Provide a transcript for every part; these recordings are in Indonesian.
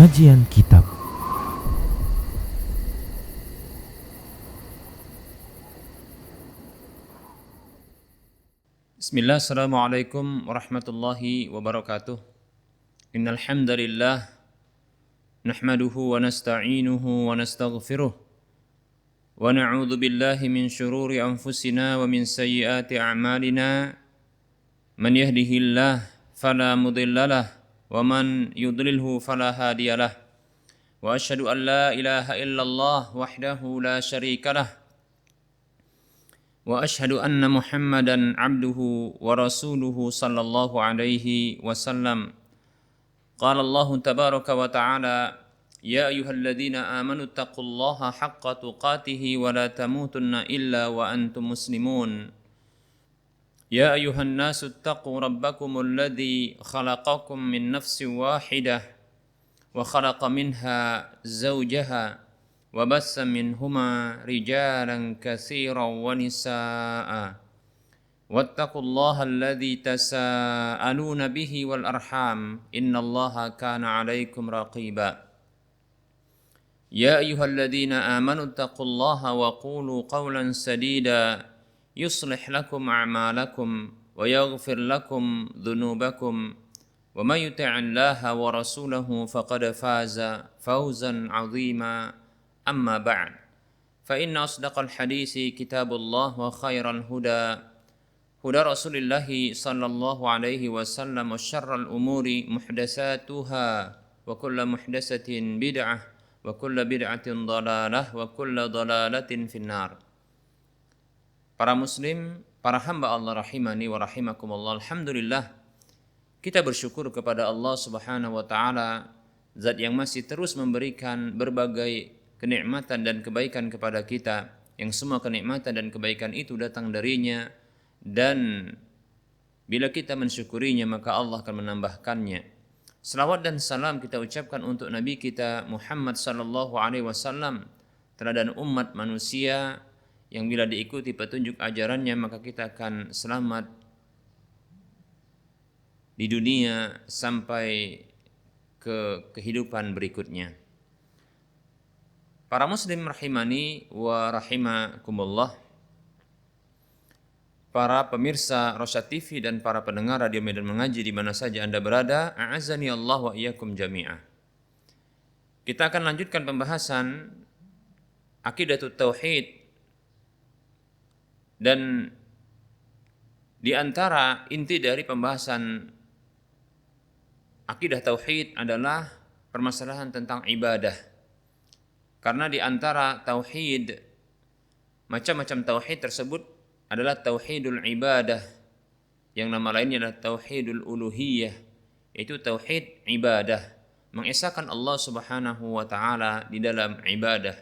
Kajian Kitab. Bismillah, assalamualaikum warahmatullahi wabarakatuh. Innal hamdalillah nahmaduhu wa nasta'inuhu wa nastaghfiruh wa na'udzu billahi min shururi anfusina wa min sayyiati a'malina. Man yahdihillah fala mudhillalah wa man yudlilhu fala hadiyalah. Wa asyhadu an la ilaha illallah wahdahu la syarikalah wa asyhadu anna Muhammadan abduhu wa rasuluhu sallallahu alaihi wasallam. Qala Allah tabaraka wa ta'ala, ya ayyuhalladzina amanu taqullaha haqqa tuqatih wa la tamutunna illa wa antum muslimun. Ya ayyuhan nasu taqu rabbakumul ladzi khalaqakum min nafsin wahidah wa khalaqa minha zawjaha wa bassa minhuma rijalan katsiran wa nisaa'a. Wattaqullaha alladzi tasaaluna bihi wal arham innallaha kana 'alaikum raqiba. Ya ayyuhalladzina amanu taqullaha wa qulu qawlan sadida yuslih lakum a'malakum wa yaghfir lakum dhunubakum wa may yuti'illaha wa rasulahu faqad faza fawzan 'azima. Amma ba'd, fa inna asdaqal hadisi kitabullah wa khairal huda huda Rasulillahi sallallahu alaihi wasallam wa syarral umuri muhdatsatuha wa kullu muhdatsatin bid'ah wa kullu bid'atin dhalalah wa kullu dhalalatin finnar. Para muslim, para hamba Allah rahimani wa rahimakumullah, alhamdulillah kita bersyukur kepada Allah Subhanahu wa taala, zat yang masih terus memberikan berbagai kenikmatan dan kebaikan kepada kita, yang semua kenikmatan dan kebaikan itu datang darinya, dan bila kita mensyukurinya maka Allah akan menambahkannya. Selawat dan salam kita ucapkan untuk Nabi kita Muhammad sallallahu alaihi wasallam, teladan umat manusia yang bila diikuti petunjuk ajarannya maka kita akan selamat di dunia sampai ke kehidupan berikutnya. Para muslim rahimani wa rahimakumullah, para pemirsa Rosyad TV dan para pendengar Radio Medan Mengaji di mana saja Anda berada, a'azzani Allah wa iyyakum jami'ah. Kita akan lanjutkan pembahasan Aqidatut Tauhid, dan di antara inti dari pembahasan Aqidah Tauhid adalah permasalahan tentang ibadah. Karena di antara tauhid, macam-macam tauhid tersebut adalah tauhidul ibadah, yang nama lainnya adalah tauhidul uluhiyah, yaitu tauhid ibadah, mengesahkan Allah Subhanahu wa taala di dalam ibadah.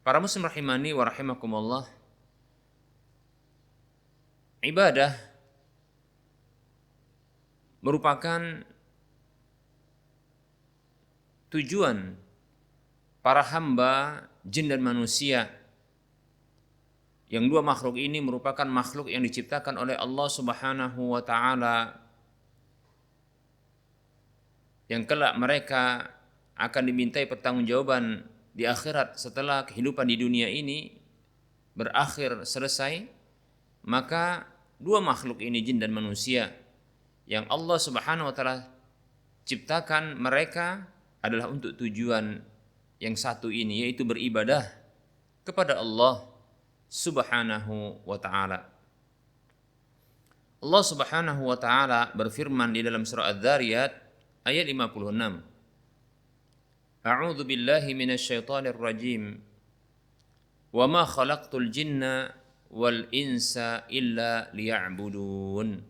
Para muslim rahimani wa rahimakumullah, ibadah merupakan tujuan para hamba jin dan manusia, yang dua makhluk ini merupakan makhluk yang diciptakan oleh Allah Subhanahu wa taala, yang kelak mereka akan dimintai pertanggungjawaban di akhirat setelah kehidupan di dunia ini berakhir selesai. Maka dua makhluk ini, jin dan manusia, yang Allah Subhanahu wa taala ciptakan mereka adalah untuk tujuan yang satu ini, yaitu beribadah kepada Allah Subhanahu wa ta'ala. Allah Subhanahu wa ta'ala berfirman di dalam surah Adz-Dzariyat ayat 56. A'udzu billahi minasyaitonir rajim. Wa ma khalaqtul jinna wal insa illa liya'budun.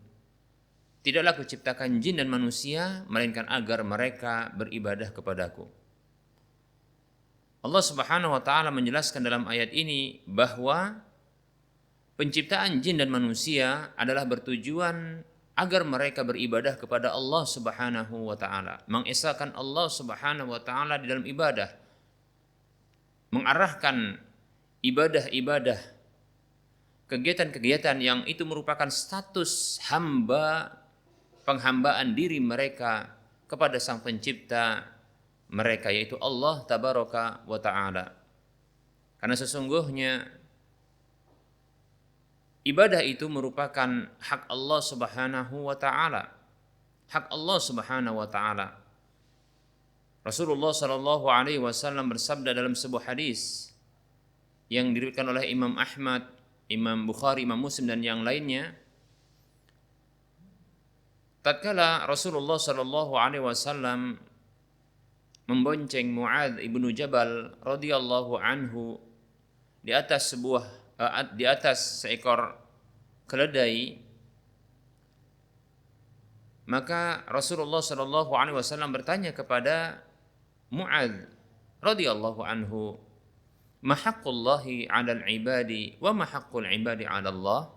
Tidaklah kuciptakan jin dan manusia melainkan agar mereka beribadah kepadaku. Allah Subhanahu wa taala menjelaskan dalam ayat ini bahwa penciptaan jin dan manusia adalah bertujuan agar mereka beribadah kepada Allah Subhanahu wa taala, mengesahkan Allah Subhanahu wa taala di dalam ibadah, mengarahkan ibadah-ibadah, kegiatan-kegiatan yang itu merupakan status hamba, penghambaan diri mereka kepada Sang Pencipta, mereka, yaitu Allah tabaraka wa ta'ala. Karena sesungguhnya ibadah itu merupakan hak Allah subhanahu wa ta'ala. Hak Allah subhanahu wa ta'ala. Rasulullah sallallahu alaihi wasallam bersabda dalam sebuah hadis yang diriwayatkan oleh Imam Ahmad, Imam Bukhari, Imam Muslim dan yang lainnya, tatkala Rasulullah sallallahu alaihi wasallam membonceng Muadz ibnu Jabal radhiyallahu anhu di atas seekor keledai, maka Rasulullah sallallahu alaihi wasallam bertanya kepada Muadz radhiyallahu anhu, "Ma haqqullahi 'alal 'ibadi wa ma haqqul 'ibadi 'ala Allah?"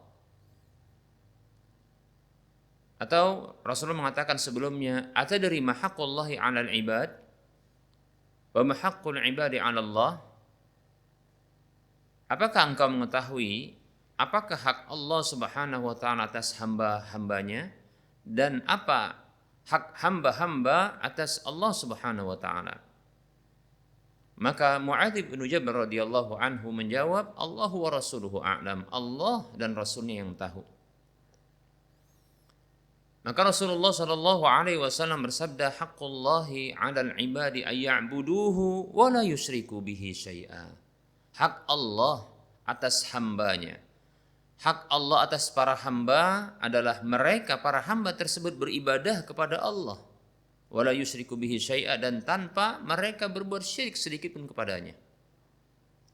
Atau Rasulullah mengatakan sebelumnya, "Atadri ma haqqullahi 'alal 'ibad wa ma haqqul 'ibadi 'ala Allah?" Apakah engkau mengetahui apakah hak Allah Subhanahu wa taala atas hamba-hambanya dan apa hak hamba-hamba atas Allah Subhanahu wa taala? Maka Muadz bin Jabal radhiyallahu anhu menjawab, "Allahu wa rasuluhu a'lam." Allah dan Rasulnya yang tahu. Maka Rasulullah sallallahu alaihi wasallam bersabda, "Haqqullahi 'alal 'ibadi ay ya'buduhu wa la yusyriku bihi syai'a." Hak Allah atas hambanya. Hak Allah atas para hamba adalah mereka para hamba tersebut beribadah kepada Allah. Wala yusyriku bihi syai'a, dan tanpa mereka berbuat syirik sedikit pun kepadanya.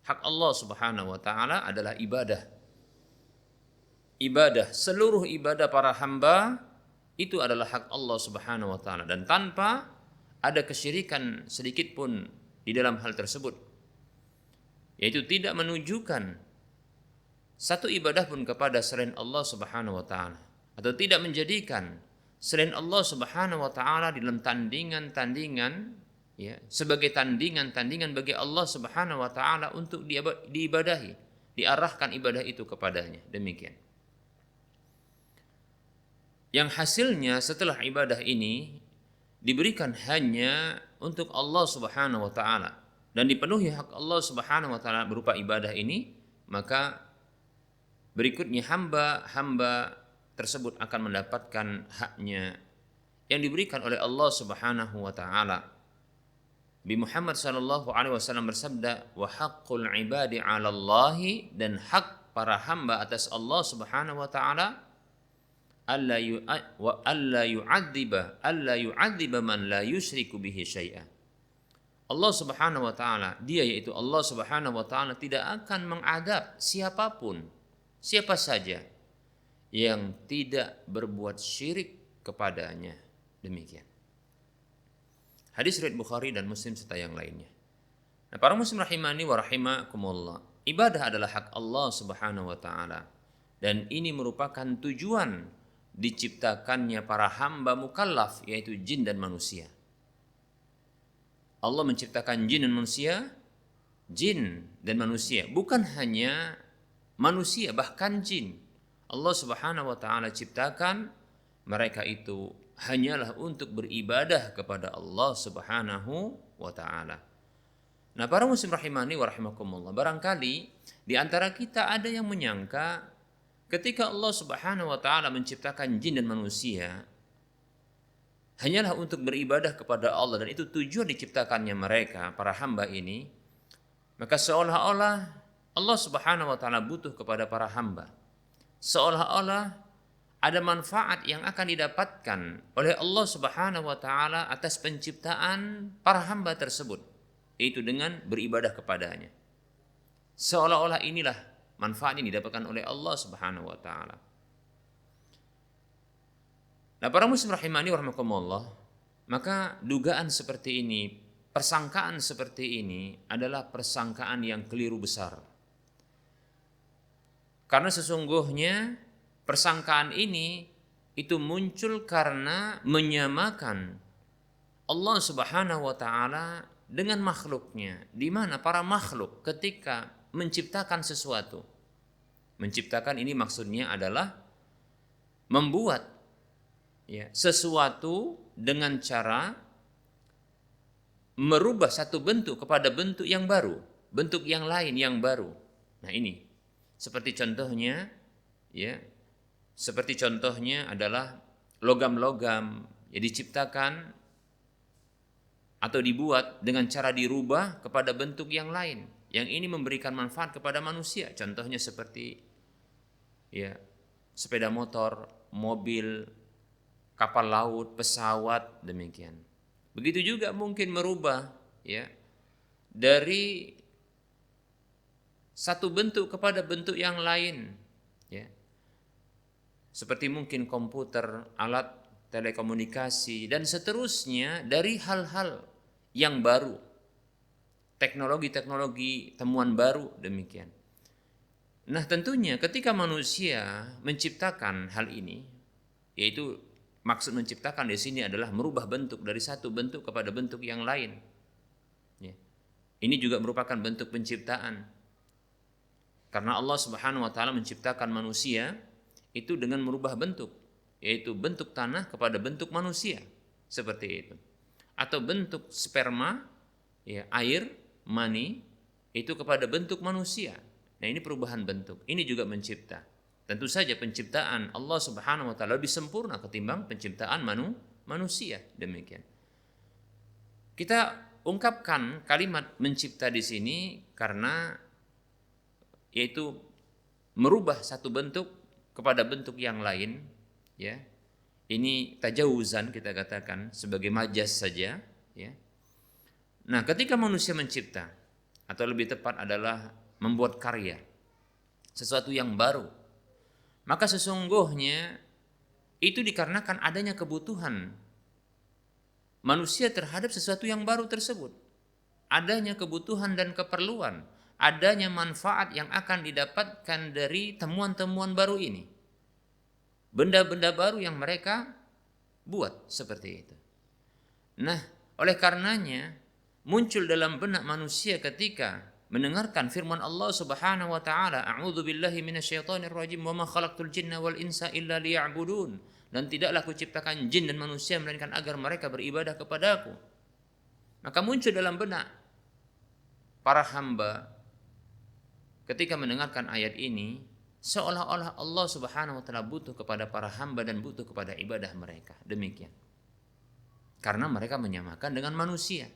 Hak Allah Subhanahu wa taala adalah ibadah. Ibadah, seluruh ibadah para hamba itu adalah hak Allah Subhanahu wa taala, dan tanpa ada kesyirikan sedikit pun di dalam hal tersebut. Yaitu tidak menunjukkan satu ibadah pun kepada selain Allah Subhanahu wa taala, atau tidak menjadikan selain Allah Subhanahu wa taala di dalam tandingan-tandingan, ya, sebagai tandingan-tandingan bagi Allah Subhanahu wa taala untuk diibadahi, diarahkan ibadah itu kepadanya. Demikian. Yang hasilnya setelah ibadah ini diberikan hanya untuk Allah Subhanahu wa taala dan dipenuhi hak Allah Subhanahu wa taala berupa ibadah ini, maka berikutnya hamba-hamba tersebut akan mendapatkan haknya yang diberikan oleh Allah Subhanahu wa taala. Nabi Muhammad sallallahu alaihi wasallam bersabda, "Wa haqqul 'ibadi 'ala Allahi," dan hak para hamba atas Allah Subhanahu wa taala, alla yu'adziba man la yusyriku bihi syai'a. Allah Subhanahu wa taala, dia yaitu Allah Subhanahu wa taala tidak akan mengadab siapapun, siapa saja yang tidak berbuat syirik kepadanya. Demikian. Hadis riwayat Bukhari dan Muslim serta yang lainnya. Nah, para muslim rahimani wa rahimakumullah, ibadah adalah hak Allah Subhanahu wa taala, dan ini merupakan tujuan diciptakannya para hamba mukallaf, yaitu jin dan manusia. Allah menciptakan jin dan manusia, bukan hanya manusia, bahkan jin. Allah Subhanahu wa taala ciptakan mereka itu hanyalah untuk beribadah kepada Allah Subhanahu wa taala. Nah, para muslim rahimani wa rahimakumullah, barangkali di antara kita ada yang menyangka ketika Allah Subhanahu wa taala menciptakan jin dan manusia hanyalah untuk beribadah kepada Allah, dan itu tujuan diciptakannya mereka, para hamba ini, maka seolah-olah Allah Subhanahu wa taala butuh kepada para hamba. Seolah-olah ada manfaat yang akan didapatkan oleh Allah Subhanahu wa taala atas penciptaan para hamba tersebut, yaitu dengan beribadah kepadanya. Seolah-olah inilah manfaat yang didapatkan oleh Allah Subhanahu wa taala. Nah, para muslim rahimani wa rahimakumullah, maka dugaan seperti ini, persangkaan seperti ini adalah persangkaan yang keliru besar. Karena sesungguhnya persangkaan ini itu muncul karena menyamakan Allah Subhanahu wa taala dengan makhluknya, di mana para makhluk ketika menciptakan sesuatu, menciptakan ini maksudnya adalah membuat sesuatu dengan cara merubah satu bentuk kepada bentuk yang baru, bentuk yang lain yang baru. Nah, ini seperti contohnya ya, seperti contohnya adalah logam-logam yang diciptakan atau dibuat dengan cara dirubah kepada bentuk yang lain. Yang ini memberikan manfaat kepada manusia. Contohnya seperti ya, sepeda motor, mobil, kapal laut, pesawat, demikian. Begitu juga mungkin merubah ya dari satu bentuk kepada bentuk yang lain ya. Seperti mungkin komputer, alat telekomunikasi dan seterusnya dari hal-hal yang baru. Teknologi-teknologi temuan baru demikian. Nah, tentunya ketika manusia menciptakan hal ini, yaitu maksud menciptakan di sini adalah merubah bentuk dari satu bentuk kepada bentuk yang lain. Ya. Ini juga merupakan bentuk penciptaan. Karena Allah Subhanahu wa taala menciptakan manusia itu dengan merubah bentuk, yaitu bentuk tanah kepada bentuk manusia, seperti itu. Atau bentuk sperma, ya, air, mani itu kepada bentuk manusia. Nah, ini perubahan bentuk. Ini juga mencipta. Tentu saja penciptaan Allah Subhanahu wa taala lebih sempurna ketimbang penciptaan manusia. Demikian. Kita ungkapkan kalimat mencipta di sini karena yaitu merubah satu bentuk kepada bentuk yang lain, ya. Ini tajawuzan kita katakan sebagai majas saja, ya. Nah, ketika manusia mencipta atau lebih tepat adalah membuat karya, sesuatu yang baru, maka sesungguhnya itu dikarenakan adanya kebutuhan manusia terhadap sesuatu yang baru tersebut. Adanya kebutuhan dan keperluan, adanya manfaat yang akan didapatkan dari temuan-temuan baru ini. Benda-benda baru yang mereka buat seperti itu. Nah, oleh karenanya muncul dalam benak manusia ketika mendengarkan firman Allah Subhanahu wa taala, "A'udzu billahi minasyaitonir rajim wa ma khalaqtul jinna wal insa illa liya'budun." Dan tidaklah kuciptakan jin dan manusia melainkan agar mereka beribadah kepadaku. Maka muncul dalam benak para hamba ketika mendengarkan ayat ini seolah-olah Allah Subhanahu wa taala butuh kepada para hamba dan butuh kepada ibadah mereka. Demikian. Karena mereka menyamakan dengan manusia.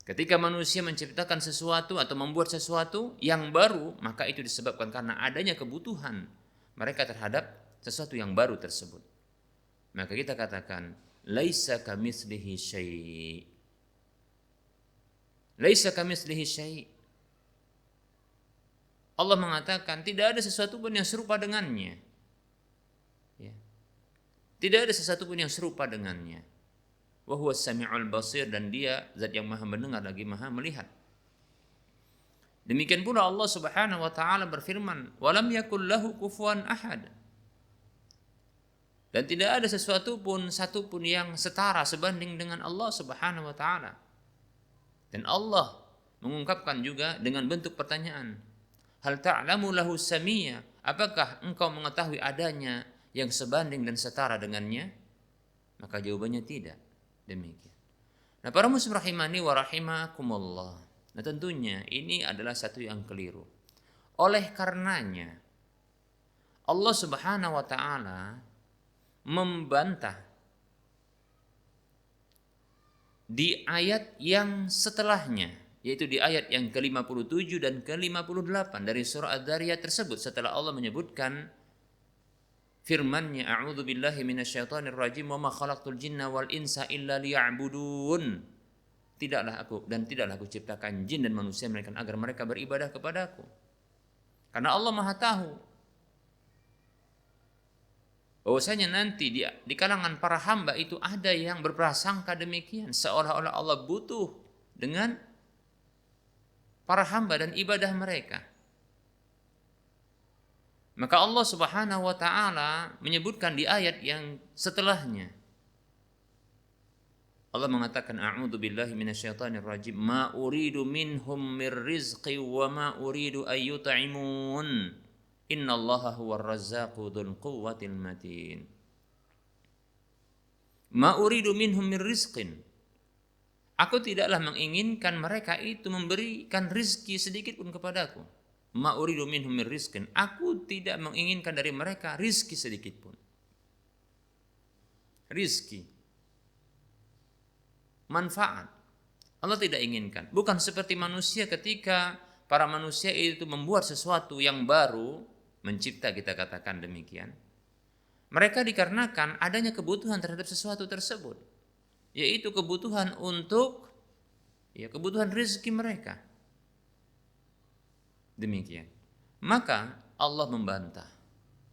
Ketika manusia menciptakan sesuatu atau membuat sesuatu yang baru, maka itu disebabkan karena adanya kebutuhan mereka terhadap sesuatu yang baru tersebut. Maka kita katakan, laisa kamitslihi syai'. Laisa kamitslihi syai'. Allah mengatakan tidak ada sesuatu pun yang serupa dengannya. Ya. Tidak ada sesuatu pun yang serupa dengannya. Wa huwas sami'ul basir, dan dia zat yang maha mendengar lagi maha melihat. Demikian pula Allah Subhanahu wa taala berfirman, "Walam yakul lahu kufuwan ahad." Dan tidak ada sesuatu pun satu pun yang setara sebanding dengan Allah Subhanahu wa taala. Dan Allah mengungkapkan juga dengan bentuk pertanyaan, "Hal ta'lamu lahu samiyya?" Apakah engkau mengetahui adanya yang sebanding dan setara dengannya? Maka jawabannya tidak. Demikian. Nah, para muslim rahimani wa rahimakumullah. Nah, tentunya ini adalah satu yang keliru. Oleh karenanya Allah Subhanahu wa taala membantah di ayat yang setelahnya, yaitu di ayat yang ke-57 dan ke-58 dari surah Ad-Dariyat tersebut, setelah Allah menyebutkan firman-Nya, "A'udzu billahi minasyaitonir rajim wa ma khalaqtul jinna wal insa illa liya'budun." Tidaklah aku ciptakan jin dan manusia melainkan agar mereka beribadah kepadaku. Karena Allah Maha tahu bahwasanya nanti di kalangan para hamba itu ada yang berprasangka demikian, seolah-olah Allah butuh dengan para hamba dan ibadah mereka. Maka Allah Subhanahu wa taala menyebutkan di ayat yang setelahnya. Allah mengatakan, "A'udzu billahi minasyaitonir rajim. Ma uridu minhum mir rizqi wa ma uridu ay yut'imun. Innallaha huwar razzaqu dzul quwwatil matin." Ma uridu minhum min rizqin. Aku tidaklah menginginkan mereka itu memberikan rizki sedikit pun kepadaku. Ma uridu minhum min rizqin. Aku tidak menginginkan dari mereka rizki sedikit pun. Rizki, manfaat, Allah tidak inginkan. Bukan seperti manusia ketika para manusia itu membuat sesuatu yang baru, mencipta, kita katakan demikian. Mereka dikarenakan adanya kebutuhan terhadap sesuatu tersebut, yaitu kebutuhan untuk kebutuhan rezeki mereka. Demikian. Maka Allah membantah.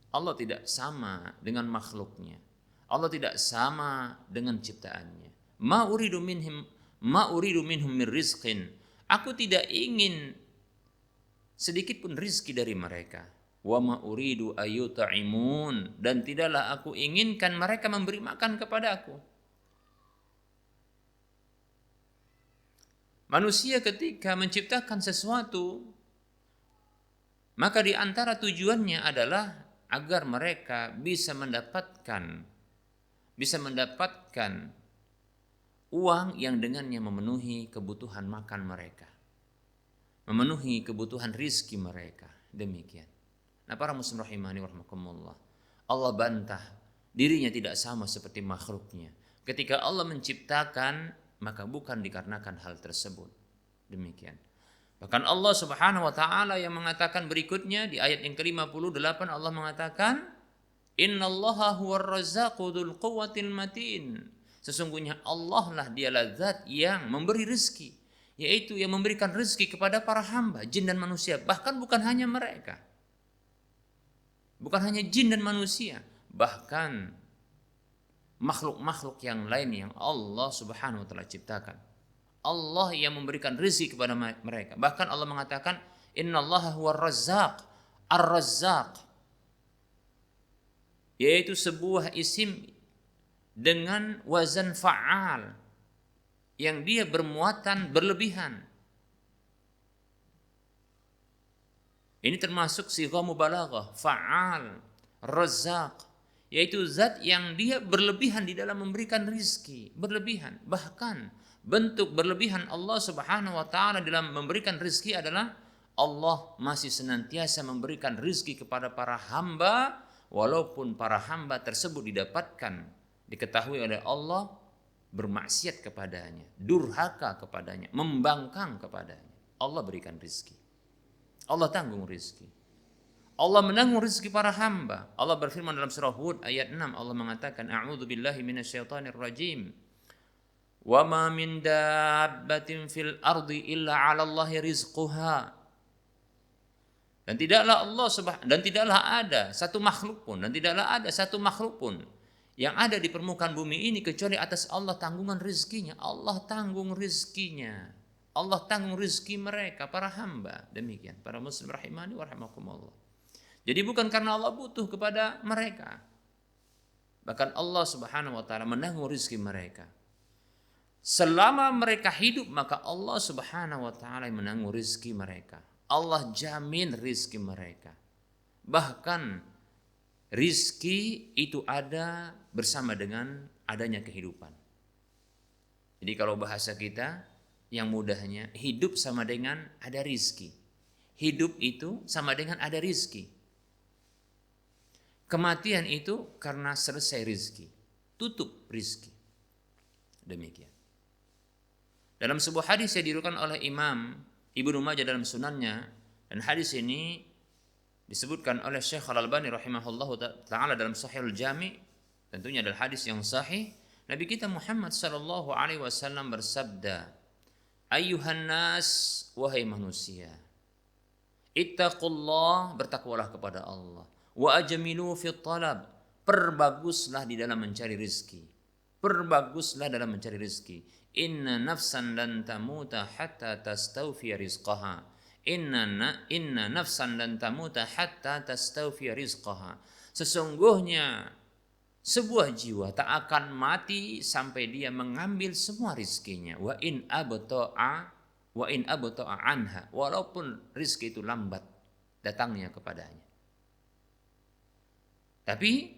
Allah tidak sama dengan makhluknya. Allah tidak sama dengan ciptaannya. Ma uridu minhum min rizqin. Aku tidak ingin sedikit pun rizki dari mereka. Wa ma uridu ayyut'imun, dan tidaklah aku inginkan mereka memberi makan kepada aku. Manusia ketika menciptakan sesuatu, maka di antara tujuannya adalah agar mereka bisa mendapatkan uang yang dengannya memenuhi kebutuhan makan mereka, memenuhi kebutuhan rizki mereka. Demikian. Nah, para muslim rahimani wa rahmakumullah, Allah bantah dirinya tidak sama seperti makhluknya. Ketika Allah menciptakan, maka bukan dikarenakan hal tersebut. Demikian. Bahkan Allah Subhanahu wa taala yang mengatakan berikutnya di ayat yang ke-58, Allah mengatakan, Innallaha huwar razzaqu dzul quwwatil matin. Sesungguhnya Allah lah dialah zat yang memberi rezeki, yaitu yang memberikan rezeki kepada para hamba, jin dan manusia. Bahkan bukan hanya mereka, bukan hanya jin dan manusia, bahkan makhluk-makhluk yang lain yang Allah Subhanahu wa taala ciptakan. Allah yang memberikan rezeki kepada mereka. Bahkan Allah mengatakan, Innallaha huwar razzaq, ar-razzaq, yaitu sebuah isim dengan wazan fa'al yang dia bermuatan berlebihan. Ini termasuk sighah mubalaghah, fa'al, razzaq, yaitu zat yang dia berlebihan di dalam memberikan rizki, berlebihan. Bahkan bentuk berlebihan Allah Subhanahu wa taala dalam memberikan rizki adalah Allah masih senantiasa memberikan rizki kepada para hamba, walaupun para hamba tersebut diketahui oleh Allah bermaksiat kepadanya, durhaka kepadanya, membangkang kepadanya. Allah berikan rizki, Allah tanggung rizki, Allah menanggung rizki para hamba. Allah berfirman dalam surah Hud ayat 6, Allah mengatakan, A'udzu billahi minasyaitonir rajim. Wa ma min dabbatin fil ardi illa 'ala Allahi rizquha. Dan tidaklah ada satu makhluk pun yang ada di permukaan bumi ini kecuali atas Allah tanggungan rezekinya. Allah tanggung rezekinya. Allah tanggung rezeki mereka, para hamba. Demikian, para muslim rahimani wa rahimakumullah. Jadi bukan karena Allah butuh kepada mereka, bahkan Allah Subhanahu wa taala menanggung rezeki mereka. Selama mereka hidup, maka Allah Subhanahu wa taala yang menanggung rezeki mereka. Allah jamin rizki mereka. Bahkan rizki itu ada bersama dengan adanya kehidupan. Jadi kalau bahasa kita yang mudahnya, hidup sama dengan ada rizki. Hidup itu sama dengan ada rizki. Kematian itu karena selesai rizki, tutup rizki. Demikian. Dalam sebuah hadis yang diriwayatkan oleh Imam Ibnu Majah dalam sunannya, dan hadis ini disebutkan oleh Syekh Al-Albani rahimahullahu taala dalam Sahihul Jami', tentunya adalah hadis yang sahih. Nabi kita Muhammad sallallahu alaihi wasallam bersabda, Ayyuhan nas, wahai manusia, ittaqullah, bertakwalah kepada Allah, wa ajmilu fi talab, perbaguslah di dalam mencari rezeki. Perbaguslah dalam mencari rezeki. Inna nafsan lan tamuta hatta tastawfiya rizqaha. Inna nafsan lan tamuta hatta tastawfiya rizqaha. Sesungguhnya sebuah jiwa tak akan mati sampai dia mengambil semua rizkinya. Wa in abta'a anha, walaupun rizki itu lambat datangnya kepadanya. Tapi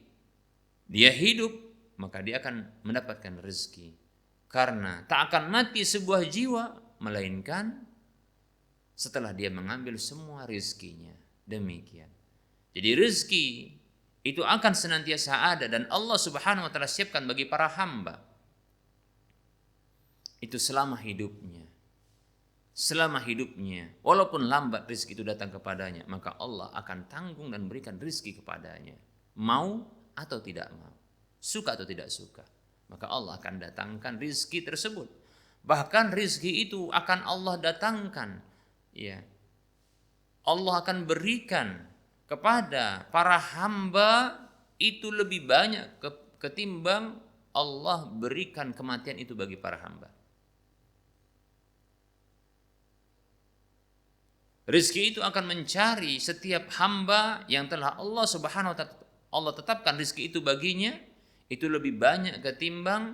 dia hidup maka dia akan mendapatkan rezeki. Karena tak akan mati sebuah jiwa melainkan setelah dia mengambil semua rezekinya. Demikian. Jadi rezeki itu akan senantiasa ada dan Allah Subhanahu wa taala siapkan bagi para hamba. Itu selama hidupnya. Selama hidupnya, walaupun lambat rezeki itu datang kepadanya, maka Allah akan tanggung dan berikan rezeki kepadanya. Mau atau tidak mau, suka atau tidak suka, maka Allah akan datangkan rezeki tersebut. Bahkan rezeki itu akan Allah datangkan, ya. Allah akan berikan kepada para hamba itu lebih banyak ketimbang Allah berikan kematian itu bagi para hamba. Rizki itu akan mencari setiap hamba yang telah Allah Subhanahu wa taala Allah tetapkan rizki itu baginya, itu lebih banyak ketimbang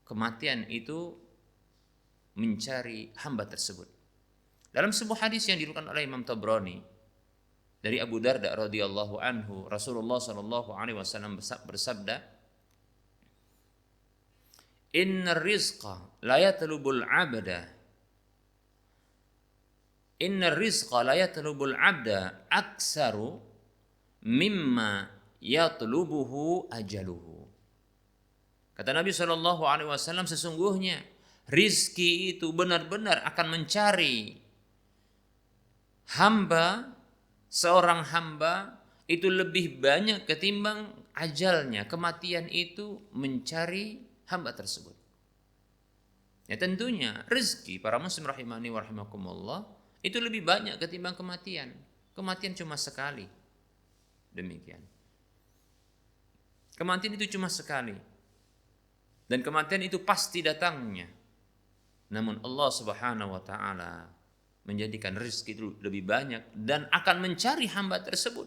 kematian itu mencari hamba tersebut. Dalam sebuah hadis yang diriwayatkan oleh Imam Tabrani dari Abu Darda radhiyallahu anhu, Rasulullah sallallahu alaihi wasallam bersabda, "Innar rizqa la yatlubul 'abda Inna rizqa la yatlubul abda aksaru mimma yatlubuhu ajaluhu." Kata Nabi SAW, sesungguhnya rizki itu benar-benar akan mencari hamba, seorang hamba itu lebih banyak ketimbang ajalnya, kematian itu mencari hamba tersebut. Ya tentunya rizki para muslim rahimani wa rahimakumullah itu lebih banyak ketimbang kematian. Kematian cuma sekali. Demikian. Kematian itu cuma sekali. Dan kematian itu pasti datangnya. Namun Allah Subhanahu wa taala menjadikan rezeki itu lebih banyak dan akan mencari hamba tersebut.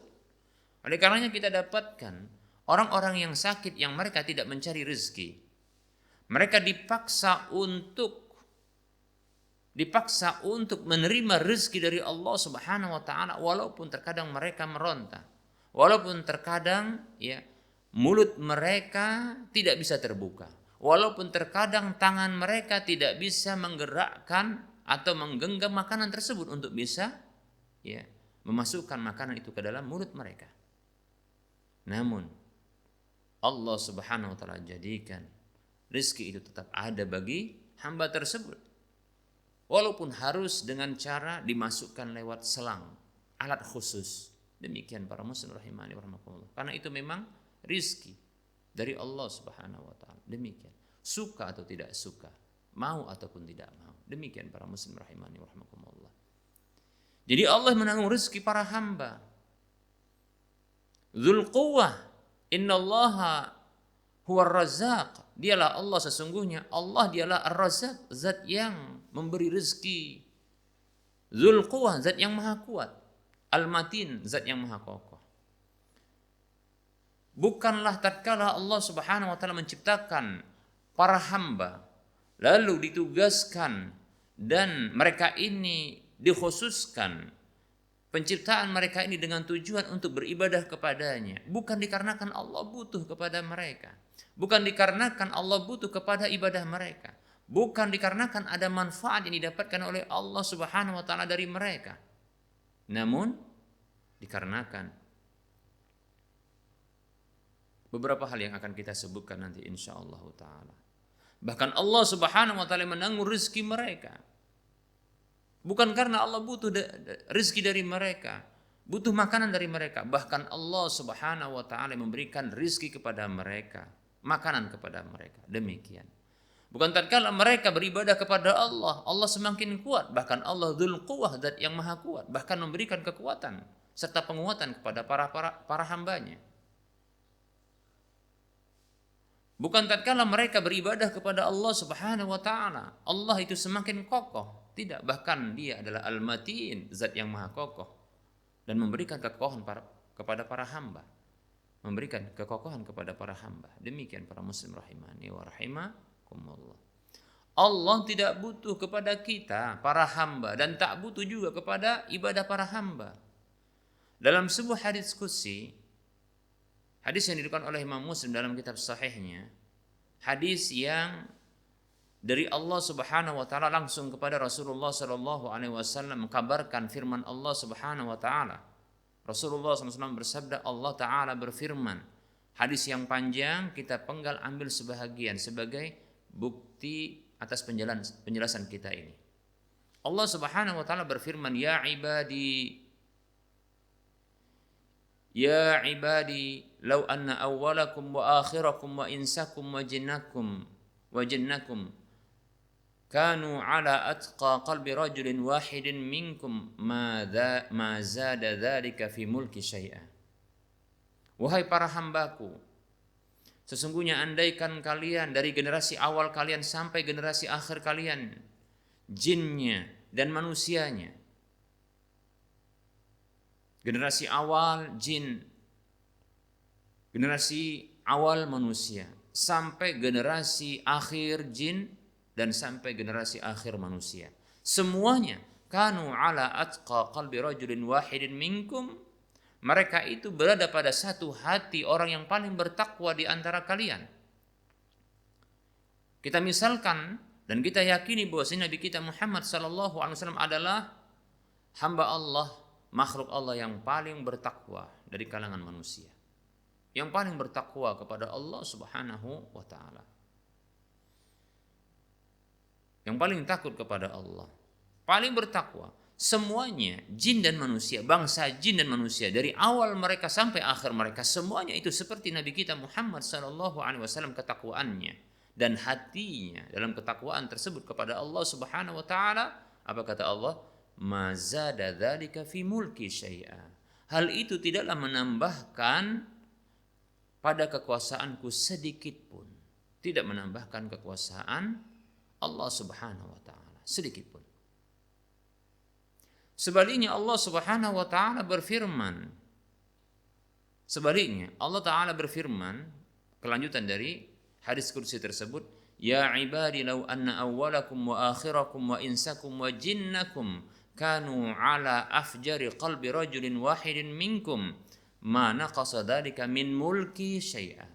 Oleh karenanya kita dapatkan orang-orang yang sakit yang mereka tidak mencari rezeki. Mereka dipaksa untuk menerima rezeki dari Allah Subhanahu wa taala walaupun terkadang mereka meronta. Walaupun terkadang ya mulut mereka tidak bisa terbuka. Walaupun terkadang tangan mereka tidak bisa menggerakkan atau menggenggam makanan tersebut untuk bisa ya memasukkan makanan itu ke dalam mulut mereka. Namun Allah Subhanahu wa taala jadikan rezeki itu tetap ada bagi hamba tersebut. Walaupun harus dengan cara dimasukkan lewat selang, alat khusus. Demikian para muslim rahimani wa rahimakumullah. Karena itu memang rizki dari Allah Subhanahu wa taala. Demikian. Suka atau tidak suka, mau ataupun tidak mau. Demikian para muslim rahimani wa rahimakumullah. Jadi Allah menanggung rizki para hamba. Dzul quwwah, innallaha huwar razzaq. Dialah Allah sesungguhnya. Allah dialah Ar-Razzaq, zat yang memberi rezeki. Dzul Quwwah, zat yang maha kuat. Al-Matin, zat yang maha kokoh. Bukanlah tatkala Allah Subhanahu wa taala menciptakan para hamba lalu ditugaskan dan mereka ini dikhususkan penciptaan mereka ini dengan tujuan untuk beribadah kepadanya. Bukan dikarenakan Allah butuh kepada mereka. Bukan dikarenakan Allah butuh kepada ibadah mereka. Bukan dikarenakan ada manfaat yang didapatkan oleh Allah Subhanahu wa taala dari mereka. Namun dikarenakan beberapa hal yang akan kita sebutkan nanti insyaallah taala. Bahkan Allah Subhanahu wa taala menanggung rezeki mereka. Bukan karena Allah butuh rezeki dari mereka, butuh makanan dari mereka. Bahkan Allah Subhanahu wa taala memberikan rezeki kepada mereka, makanan kepada mereka. Demikian. Bukan tatkala mereka beribadah kepada Allah, Allah semakin kuat. Bahkan Allah Dzul Quwwah, zat yang maha kuat, bahkan memberikan kekuatan serta penguatan kepada para hambanya. Bukan tatkala mereka beribadah kepada Allah Subhanahu wa taala, Allah itu semakin kokoh. Tidak, bahkan Dia adalah Al-Matin, zat yang maha kokoh dan memberikan kekokohan kepada para hamba. Memberikan kekokohan kepada para hamba. Demikian para muslim rahimani wa rahimakumullah. Allah tidak butuh kepada kita para hamba dan tak butuh juga kepada ibadah para hamba. Dalam sebuah hadis qudsi Hadis yang diriwayatkan oleh Imam Muslim dalam kitab sahihnya, hadis yang dari Allah Subhanahu wa taala langsung kepada Rasulullah sallallahu alaihi wasallam mengkabarkan firman Allah Subhanahu wa taala. Rasulullah SAW bersabda, Allah taala berfirman. Hadis yang panjang kita penggal ambil sebahagian sebagai bukti atas penjelasan kita ini. Allah Subhanahu wa taala berfirman, Ya ibadi, law anna awwalakum wa akhirakum wa insakum wa jinnakum kanu ala atqa qalbi rajulin wahidin minkum ma zada dzalika fi mulki syai'a. Wahai para hambaku, sesungguhnya andaikan kalian dari generasi awal kalian sampai generasi akhir kalian, jinnya dan manusianya, generasi awal jin, generasi awal manusia, sampai generasi akhir jin dan sampai generasi akhir manusia, semuanya kanu ala atqa qalbi rajulin wahidin minkum, mereka itu berada pada satu hati orang yang paling bertakwa di antara kalian. Kita misalkan dan kita yakini bahwa Nabi kita Muhammad sallallahu alaihi wasallam adalah hamba Allah, makhluk Allah yang paling bertakwa dari kalangan manusia, yang paling bertakwa kepada Allah Subhanahu wa taala, yang paling takut kepada Allah, paling bertakwa. Semuanya jin dan manusia, bangsa jin dan manusia dari awal mereka sampai akhir mereka, semuanya itu seperti Nabi kita Muhammad sallallahu alaihi wasallam ketakwaannya dan hatinya dalam ketakwaan tersebut kepada Allah Subhanahu wa taala. Apa kata Allah? Ma zada dzalika fi mulki syai'a. Hal itu tidaklah menambahkan pada kekuasaanku sedikit pun. Tidak menambahkan kekuasaan Allah Subhanahu wa taala sedikit pun. Sebaliknya Allah Subhanahu wa taala berfirman. Sebaliknya Allah taala berfirman, kelanjutan dari hadis qudsi tersebut, ya ibadi law anna awwalakum wa akhirakum wa insakum wa jinnakum kanu ala afjari qalbi rajulin wahidin minkum ma naqasa dzalika min mulki syai'a.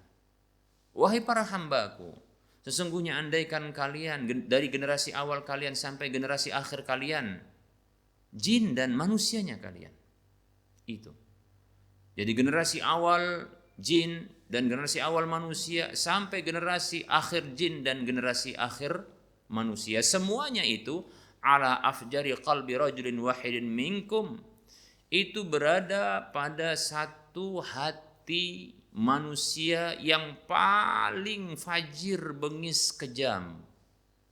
Wahai para hambaku, sesungguhnya andaikan kalian dari generasi awal kalian sampai generasi akhir kalian, jin dan manusianya kalian, itu. Jadi generasi awal jin dan generasi awal manusia sampai generasi akhir jin dan generasi akhir manusia, semuanya itu ala afjari qalbi rajulin wahidin minkum, itu berada pada satu hati manusia yang paling fajir, bengis, kejam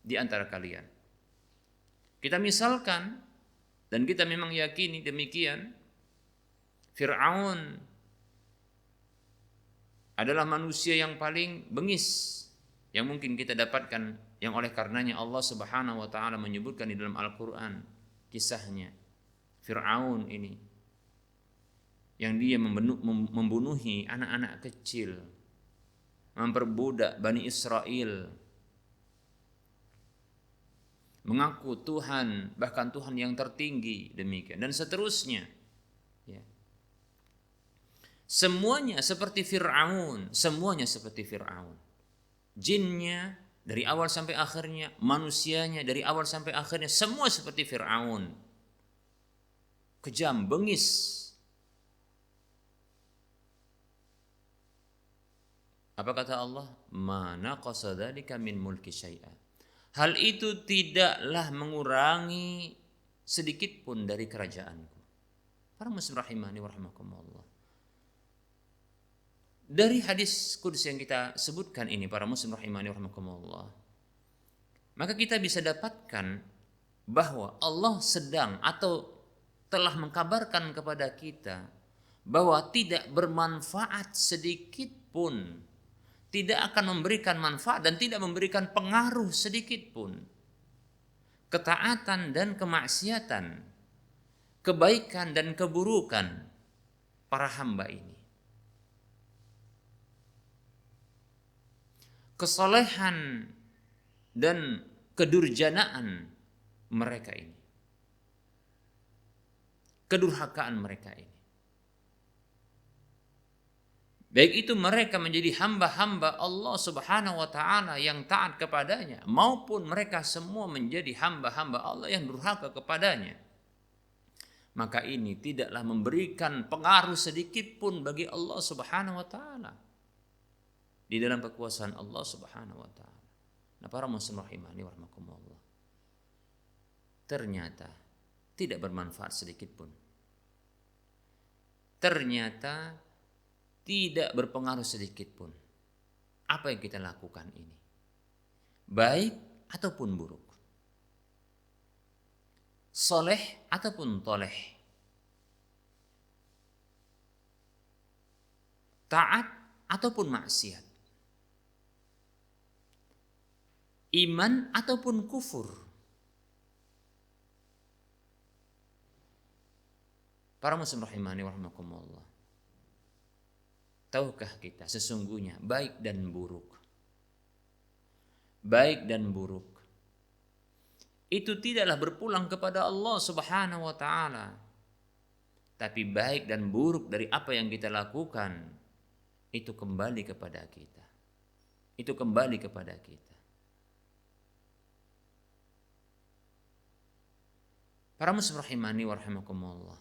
di antara kalian. Kita misalkan, dan kita memang yakini demikian, Fir'aun adalah manusia yang paling bengis yang mungkin kita dapatkan, yang oleh karenanya Allah Subhanahu wa taala menyebutkan di dalam Al-Qur'an kisahnya Fir'aun ini, yang dia membunuhi anak-anak kecil, memperbudak Bani Israel, mengaku Tuhan, bahkan Tuhan yang tertinggi, demikian dan seterusnya. Ya. Semuanya seperti Fir'aun, semuanya seperti Fir'aun. Jinnya dari awal sampai akhirnya, manusianya dari awal sampai akhirnya, semua seperti Fir'aun. Kejam, bengis. Apa kata Allah? Ma naqasa dzalika min mulki syai'a. Hal itu tidaklah mengurangi sedikit pun dari kerajaanku. Para muslim rahimani wa rahimakumullah. Dari hadis qudsi yang kita sebutkan ini, para muslim rahimani wa rahimakumullah, maka kita bisa dapatkan bahwa Allah sedang atau telah mengkabarkan kepada kita bahwa tidak bermanfaat sedikit pun, tidak akan memberikan manfaat dan tidak memberikan pengaruh sedikit pun ketaatan dan kemaksiatan, kebaikan dan keburukan para hamba ini, kesalehan dan kedurjanaan mereka ini, kedurhakaan mereka ini. Baik itu mereka menjadi hamba-hamba Allah Subhanahu wa taala yang taat kepadanya, maupun mereka semua menjadi hamba-hamba Allah yang durhaka kepadanya. Maka ini tidaklah memberikan pengaruh sedikit pun bagi Allah Subhanahu wa taala di dalam kekuasaan Allah Subhanahu wa taala. Nah, para muslim rahimani wa rahmakumullah, ternyata tidak bermanfaat sedikit pun. Ternyata tidak berpengaruh sedikit pun apa yang kita lakukan ini, baik ataupun buruk, soleh ataupun toleh, taat ataupun maksiat, iman ataupun kufur. Para muslim rahimani wa rahmakumullah, tahukah kita sesungguhnya baik dan buruk itu tidaklah berpulang kepada Allah Subhanahu wa taala, tapi baik dan buruk dari apa yang kita lakukan itu kembali kepada kita. Para muslim rahimani wa rahimakumullah,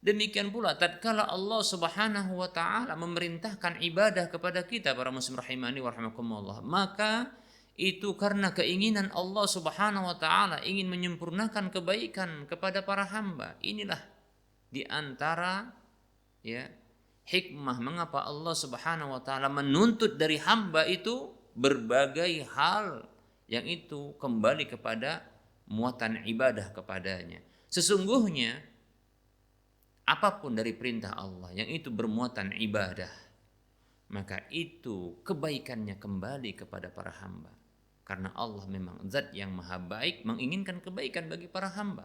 demikian pula tatkala Allah Subhanahu wa taala memerintahkan ibadah kepada kita, para muslim rahimani wa rahimakumullah, maka itu karena keinginan Allah Subhanahu wa taala ingin menyempurnakan kebaikan kepada para hamba. Inilah di antara hikmah mengapa Allah Subhanahu wa taala menuntut dari hamba itu berbagai hal yang itu kembali kepada muatan ibadah kepadanya. Sesungguhnya apapun dari perintah Allah yang itu bermuatan ibadah, maka itu kebaikannya kembali kepada para hamba. Karena Allah memang zat yang maha baik, menginginkan kebaikan bagi para hamba.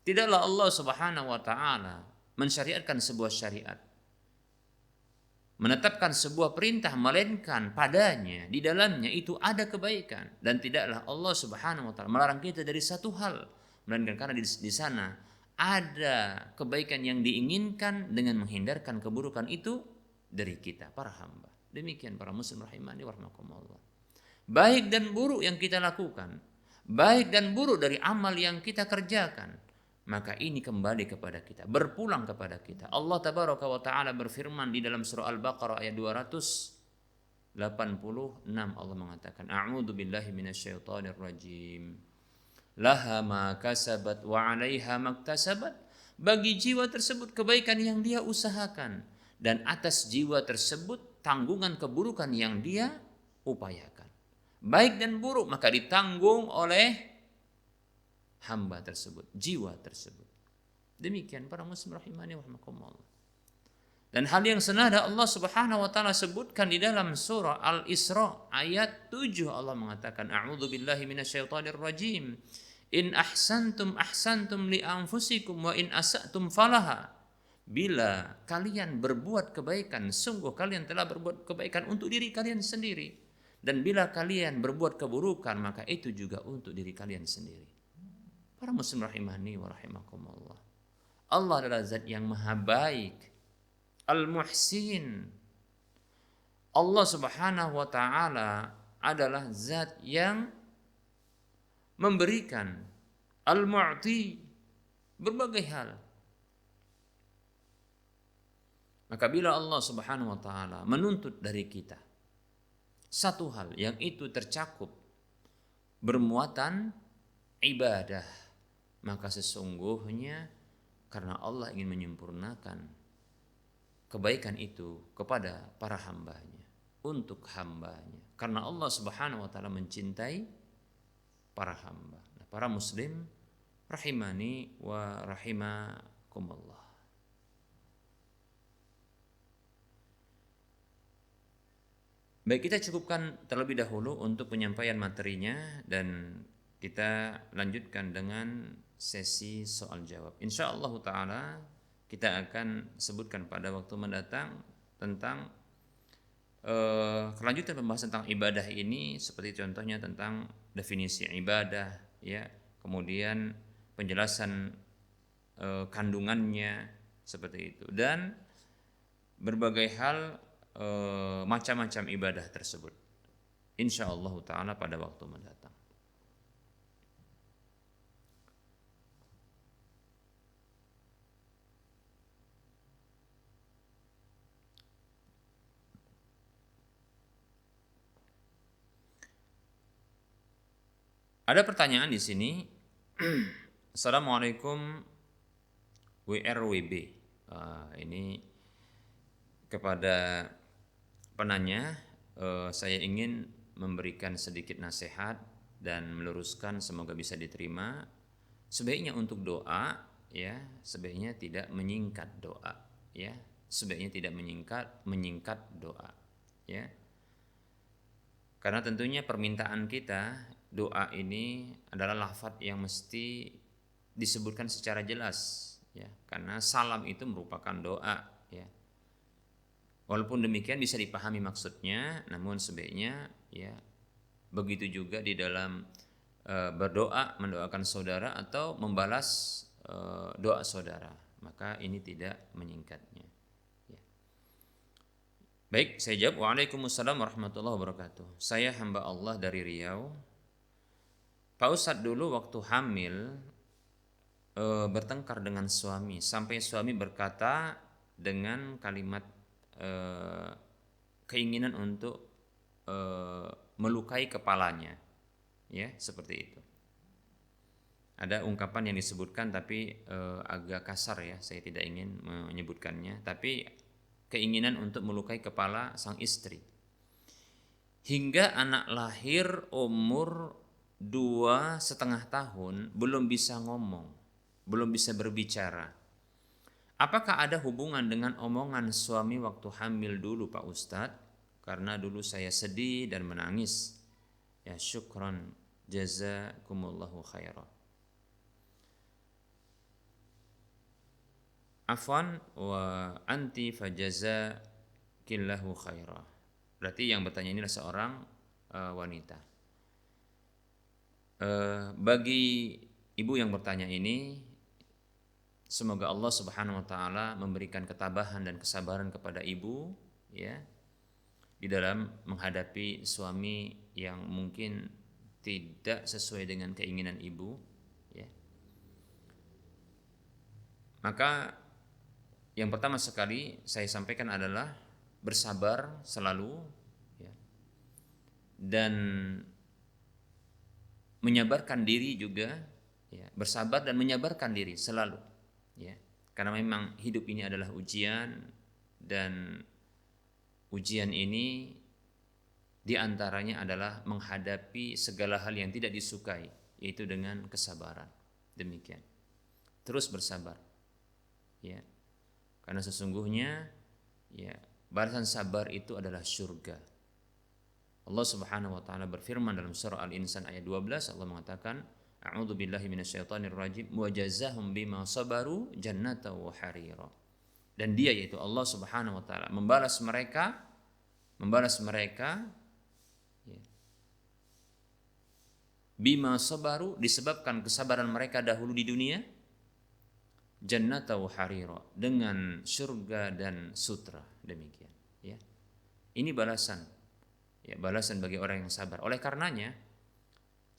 Tidaklah Allah Subhanahu wa taala mensyariatkan sebuah syariat, menetapkan sebuah perintah, melainkan padanya di dalamnya itu ada kebaikan. Dan tidaklah Allah Subhanahu wa taala melarang kita dari satu hal, melainkan karena di sana ada kebaikan yang diinginkan dengan menghindarkan keburukan itu dari kita para hamba. Demikian para muslim rahimani wa rahmakumullah. Baik dan buruk yang kita lakukan, baik dan buruk dari amal yang kita kerjakan, maka ini kembali kepada kita, berpulang kepada kita. Allah tabaraka wa taala berfirman di dalam surah Al-Baqarah ayat 286, Allah mengatakan, A'udzu billahi minasyaitonir rajim. Laha ma kasabat wa 'alaiha maktasabat. Bagi jiwa tersebut kebaikan yang dia usahakan, dan atas jiwa tersebut tanggungan keburukan yang dia upayakan. Baik dan buruk maka ditanggung oleh hamba tersebut, jiwa tersebut. Demikian para muslim rahimani wa rahimakumullah. Dan hal yang senada Allah Subhanahu wa taala sebutkan di dalam surah Al-Isra ayat 7, Allah mengatakan, A'udzu billahi minasyaitonir rajim. In ahsantum ahsantum li anfusikum wa in asa'tum falaha. Bila kalian berbuat kebaikan, sungguh kalian telah berbuat kebaikan untuk diri kalian sendiri. Dan bila kalian berbuat keburukan, maka itu juga untuk diri kalian sendiri. Para muslim rahimani wa rahimakumullah, Allah adalah zat yang maha baik, Al-Muhsin. Allah Subhanahu wa taala adalah zat yang memberikan, Al-Mu'ti, berbagai hal. Maka bila Allah Subhanahu wa taala menuntut dari kita satu hal yang itu tercakup bermuatan ibadah, maka sesungguhnya karena Allah ingin menyempurnakan kebaikan itu kepada para hambanya, untuk hambanya. Karena Allah Subhanahu wa taala mencintai para hamba. Nah, para muslim rahimani wa rahimakumullah. Baik, kita cukupkan terlebih dahulu untuk penyampaian materinya dan kita lanjutkan dengan sesi soal jawab. Insyaallah taala kita akan sebutkan pada waktu mendatang tentang kelanjutan pembahasan tentang ibadah ini, seperti contohnya tentang definisi ibadah, ya, kemudian penjelasan kandungannya seperti itu, dan berbagai hal, macam-macam ibadah tersebut. Insyaallah taala pada waktu mendatang. Ada pertanyaan di sini. Assalamualaikum WRWB. Ini kepada penanya, saya ingin memberikan sedikit nasihat dan meluruskan, semoga bisa diterima. Sebaiknya untuk doa, ya, sebaiknya tidak menyingkat doa, ya. Sebaiknya tidak menyingkat doa, ya. Karena tentunya permintaan kita, doa ini adalah lafaz yang mesti disebutkan secara jelas, ya. Karena salam itu merupakan doa, ya. Walaupun demikian bisa dipahami maksudnya, namun sebaiknya, ya, begitu juga di dalam berdoa, mendoakan saudara atau membalas doa saudara, maka ini tidak menyingkatnya, ya. Baik, saya jawab. Waalaikumsalam warahmatullahi wabarakatuh. Saya hamba Allah dari Riau. Pak Ustadz dulu waktu hamil bertengkar dengan suami sampai suami berkata dengan kalimat keinginan untuk melukai kepalanya, ya, seperti itu. Ada ungkapan yang disebutkan tapi agak kasar, ya, saya tidak ingin menyebutkannya, tapi keinginan untuk melukai kepala sang istri hingga anak lahir umur 2,5 tahun belum bisa ngomong, belum bisa berbicara. Apakah ada hubungan dengan omongan suami waktu hamil dulu, Pak Ustadz? Karena dulu saya sedih dan menangis. Ya, syukran, jazakumullahu khairan. Afwan wa anti fajazakillahu khairah. Berarti yang bertanya ini adalah seorang wanita. Bagi ibu yang bertanya ini, semoga Allah Subhanahu wa taala memberikan ketabahan dan kesabaran kepada ibu, ya, di dalam menghadapi suami yang mungkin tidak sesuai dengan keinginan ibu, ya. Maka yang pertama sekali saya sampaikan adalah bersabar selalu, ya, dan menyabarkan diri juga, ya, bersabar dan menyabarkan diri selalu, ya, karena memang hidup ini adalah ujian, dan ujian ini diantaranya adalah menghadapi segala hal yang tidak disukai, yaitu dengan kesabaran. Demikian, terus bersabar, ya, karena sesungguhnya, ya, balasan sabar itu adalah surga. Allah Subhanahu wa taala berfirman dalam surah Al-Insan ayat 12, Allah mengatakan, A'udzu billahi minasyaitonir rajim wa jazahum bima sabaru jannata wa harira. Dan dia, yaitu Allah Subhanahu wa taala, membalas mereka, ya, bima sabaru, disebabkan kesabaran mereka dahulu di dunia, jannata wa harira, dengan surga dan sutra. Demikian, ya. Ini balasan, ya, balasan bagi orang yang sabar. Oleh karenanya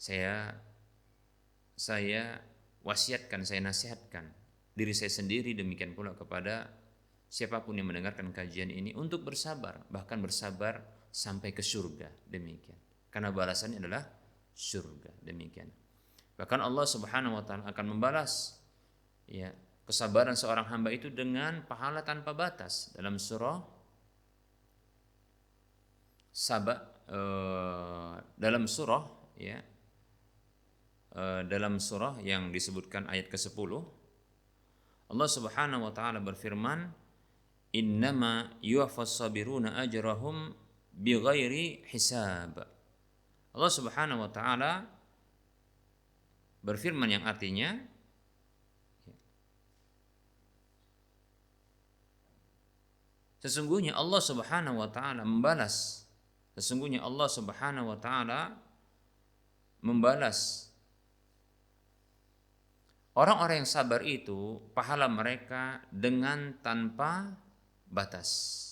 saya wasiatkan, saya nasihatkan diri saya sendiri, demikian pula kepada siapapun yang mendengarkan kajian ini, untuk bersabar, bahkan bersabar sampai ke surga. Demikian, karena balasannya adalah surga. Demikian, bahkan Allah Subhanahu wa taala akan membalas, ya, kesabaran seorang hamba itu dengan pahala tanpa batas. Dalam surah dalam surah, ya, dalam surah yang disebutkan ayat ke-10, Allah Subhanahu wa taala berfirman, innama yuwaffas sabiruna ajrahum bighairi hisab. Allah Subhanahu wa taala berfirman yang artinya, sesungguhnya Allah Subhanahu wa taala membalas, sesungguhnya Allah Subhanahu wa taala membalas orang-orang yang sabar itu, pahala mereka dengan tanpa batas.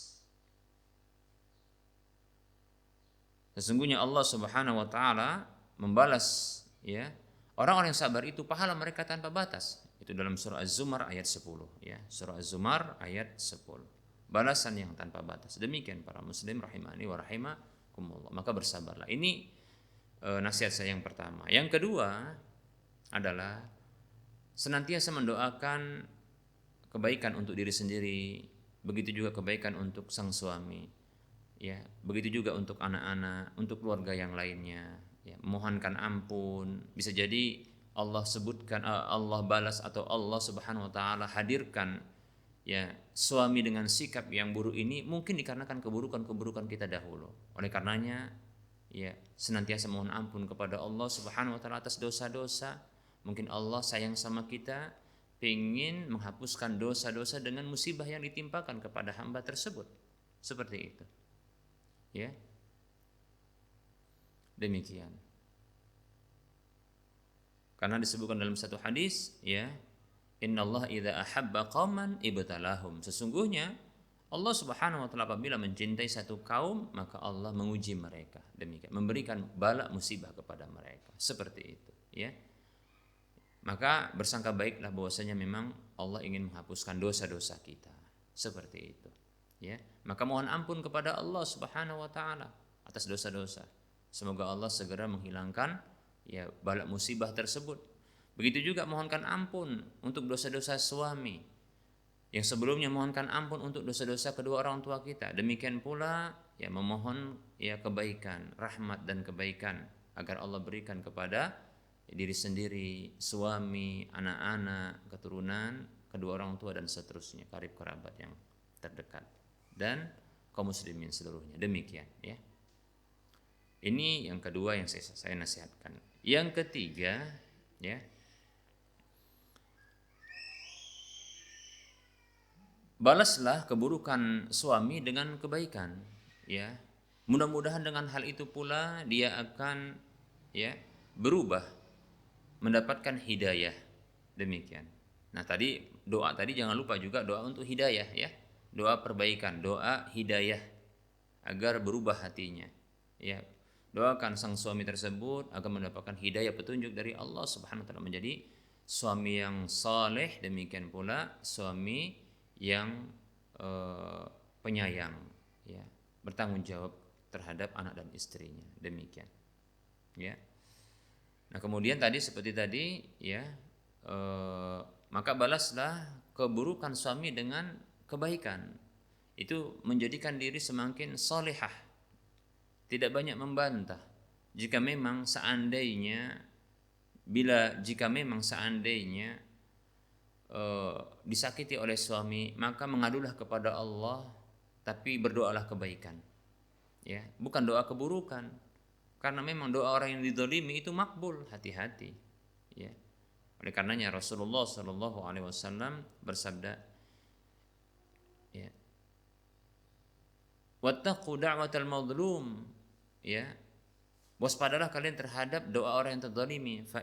Sesungguhnya Allah Subhanahu wa taala membalas ya orang-orang yang sabar itu pahala mereka tanpa batas. Itu dalam surah Az-Zumar ayat 10 ya. Surah Az-Zumar ayat 10. Balasan yang tanpa batas. Demikian para muslim rahimani wa rahimakumullah. Maka bersabarlah. Ini nasihat saya yang pertama. Yang kedua adalah senantiasa mendoakan kebaikan untuk diri sendiri, begitu juga kebaikan untuk sang suami. Ya, begitu juga untuk anak-anak, untuk keluarga yang lainnya. Ya, mohonkan ampun. Bisa jadi Allah sebutkan, Allah balas atau Allah Subhanahu wa taala hadirkan ya suami dengan sikap yang buruk ini mungkin dikarenakan keburukan-keburukan kita dahulu. Oleh karenanya ya senantiasa mohon ampun kepada Allah Subhanahu wa taala atas dosa-dosa. Mungkin Allah sayang sama kita, ingin menghapuskan dosa-dosa dengan musibah yang ditimpakan kepada hamba tersebut. Seperti itu. Ya. Demikian. Karena disebutkan dalam satu hadis, ya, innallaha idza ahabba qauman ibtalahum. Sesungguhnya Allah Subhanahu wa taala apabila mencintai satu kaum, maka Allah menguji mereka. Demikian, memberikan bala musibah kepada mereka. Seperti itu, ya. Maka bersangka baiklah bahwasanya memang Allah ingin menghapuskan dosa-dosa kita. Seperti itu, ya. Maka mohon ampun kepada Allah Subhanahu wa taala atas dosa-dosa. Semoga Allah segera menghilangkan ya bala musibah tersebut. Begitu juga mohonkan ampun untuk dosa-dosa suami yang sebelumnya mohonkan ampun untuk dosa-dosa kedua orang tua kita. Demikian pula ya memohon ya kebaikan, rahmat dan kebaikan agar Allah berikan kepada diri sendiri, suami, anak-anak, keturunan, kedua orang tua dan seterusnya, karib kerabat yang terdekat dan kaum muslimin seluruhnya. Demikian ya. Ini yang kedua yang saya nasihatkan. Yang ketiga, ya, balaslah keburukan suami dengan kebaikan, ya. Mudah-mudahan dengan hal itu pula dia akan ya berubah, mendapatkan hidayah. Demikian. Nah, doa tadi jangan lupa juga doa untuk hidayah ya. Doa perbaikan, doa hidayah agar berubah hatinya. Ya. Doakan sang suami tersebut agar mendapatkan hidayah petunjuk dari Allah Subhanahu wa taala menjadi suami yang saleh, demikian pula suami yang penyayang ya, bertanggung jawab terhadap anak dan istrinya. Demikian. Ya. Nah, kemudian seperti tadi ya, maka balaslah keburukan suami dengan kebaikan. Itu menjadikan diri semakin salihah. Tidak banyak membantah. Jika memang seandainya disakiti oleh suami, maka mengadulah kepada Allah, tapi berdoalah kebaikan. Ya, bukan doa keburukan. Karena memang doa orang yang dizalimi itu makbul, hati-hati. Ya. Oleh karenanya Rasulullah Shallallahu alaihi wasallam bersabda, ya, wattaqu da'watal mazlum, ya, waspadalah kalian terhadap doa orang yang terzalimi, fa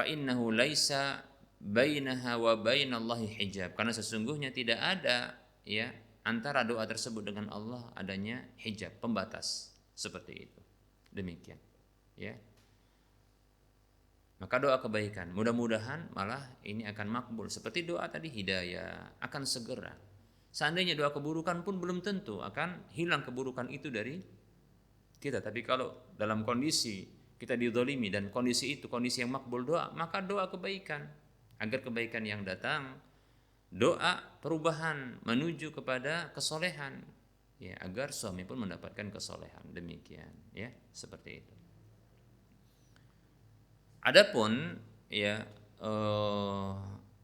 innahu laisa bainaha wa bainallahi hijab, karena sesungguhnya tidak ada ya antara doa tersebut dengan Allah adanya hijab, pembatas, seperti itu. Demikian, ya. Maka doa kebaikan, mudah-mudahan malah ini akan makbul. Seperti doa tadi hidayah akan segera. Seandainya doa keburukan pun belum tentu akan hilang keburukan itu dari kita. Tapi kalau dalam kondisi kita dizalimi dan kondisi itu kondisi yang makbul doa, maka doa kebaikan agar kebaikan yang datang, doa perubahan menuju kepada kesolehan, ya, agar suami pun mendapatkan kesolehan. Demikian, ya, seperti itu. Adapun ya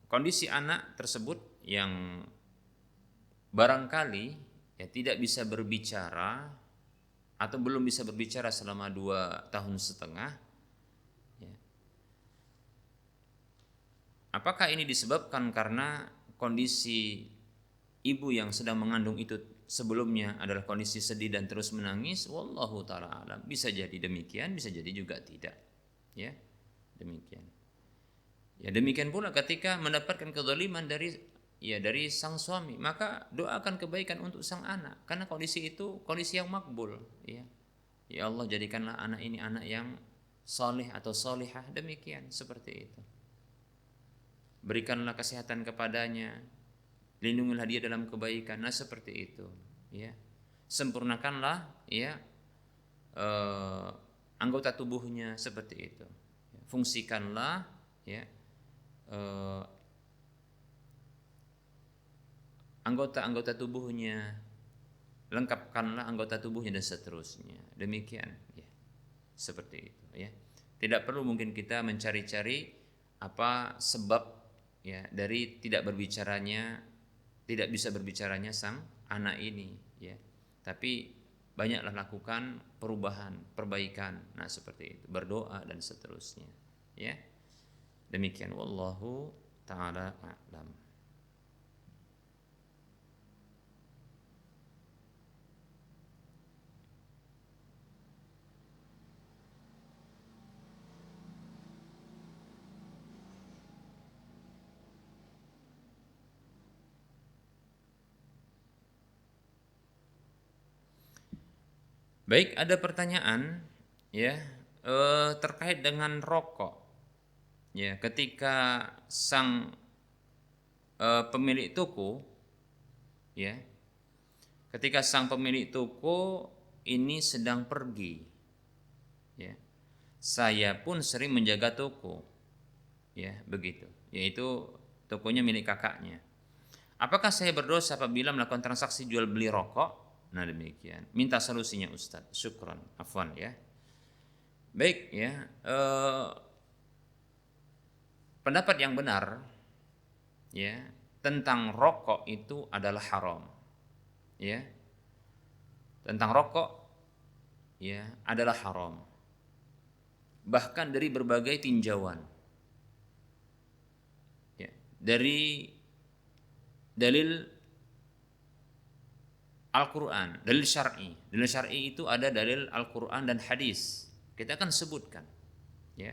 kondisi anak tersebut yang barangkali ya tidak bisa berbicara atau belum bisa berbicara selama 2,5 tahun ya. Apakah ini disebabkan karena kondisi ibu yang sedang mengandung itu sebelumnya adalah kondisi sedih dan terus menangis? Wallahu ta'ala alam. Bisa jadi demikian, bisa jadi juga tidak. Ya, demikian. Ya, demikian pula ketika mendapatkan kezaliman dari ya dari sang suami, maka doakan kebaikan untuk sang anak, karena kondisi itu kondisi yang makbul, ya. Ya Allah, jadikanlah anak ini anak yang soleh atau solihah, demikian, seperti itu. Berikanlah kesehatan kepadanya, lindungilah dia dalam kebaikan, nah seperti itu, ya. Sempurnakanlah, ya, anggota tubuhnya, seperti itu. Fungsikanlah, ya, anggota-anggota tubuhnya, lengkapkanlah anggota tubuhnya dan seterusnya. Demikian, ya. Seperti itu, ya. Tidak perlu mungkin kita mencari-cari apa sebab, ya, dari tidak bisa berbicaranya sang anak ini, ya. Tapi banyaklah lakukan perubahan, perbaikan. Nah, seperti itu, berdoa dan seterusnya, ya. Demikian, wallahu taala a'lam. Baik, ada pertanyaan, ya, terkait dengan rokok. Ya, ketika sang pemilik toko, ya, ketika sang pemilik toko ini sedang pergi, ya, saya pun sering menjaga toko, ya, begitu. Yaitu tokonya milik kakaknya. Apakah saya berdosa apabila melakukan transaksi jual beli rokok? Nah, demikian. Minta solusinya Ustadz. Syukran. Afwan, ya. Baik, ya. Pendapat yang benar, ya, tentang rokok itu adalah haram. Ya. Tentang rokok, ya, adalah haram. Bahkan dari berbagai tinjauan. Ya. Dari dalil Al-Quran, dalil syar'i. Dalil syar'i itu ada dalil Al-Quran dan hadis. Kita akan sebutkan, ya.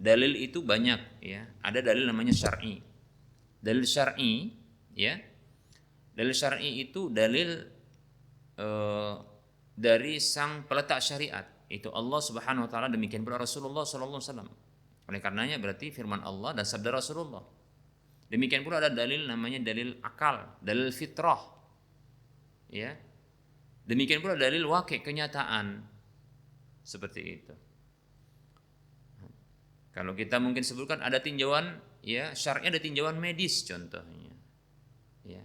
Dalil itu banyak, ya. Ada dalil namanya syar'i. Dalil syar'i, ya. Dalil syar'i itu dalil dari sang peletak syariat, itu Allah Subhanahu wa taala, demikian pula Rasulullah sallallahu alaihi wasallam. Oleh karenanya berarti firman Allah dan sabda Rasulullah. Demikian pula ada dalil namanya dalil akal, dalil fitrah. Ya, demikian pula dalil wakil, kenyataan, seperti itu. Kalau kita mungkin sebutkan ada tinjauan, ya, syar'i, ada tinjauan medis contohnya, ya.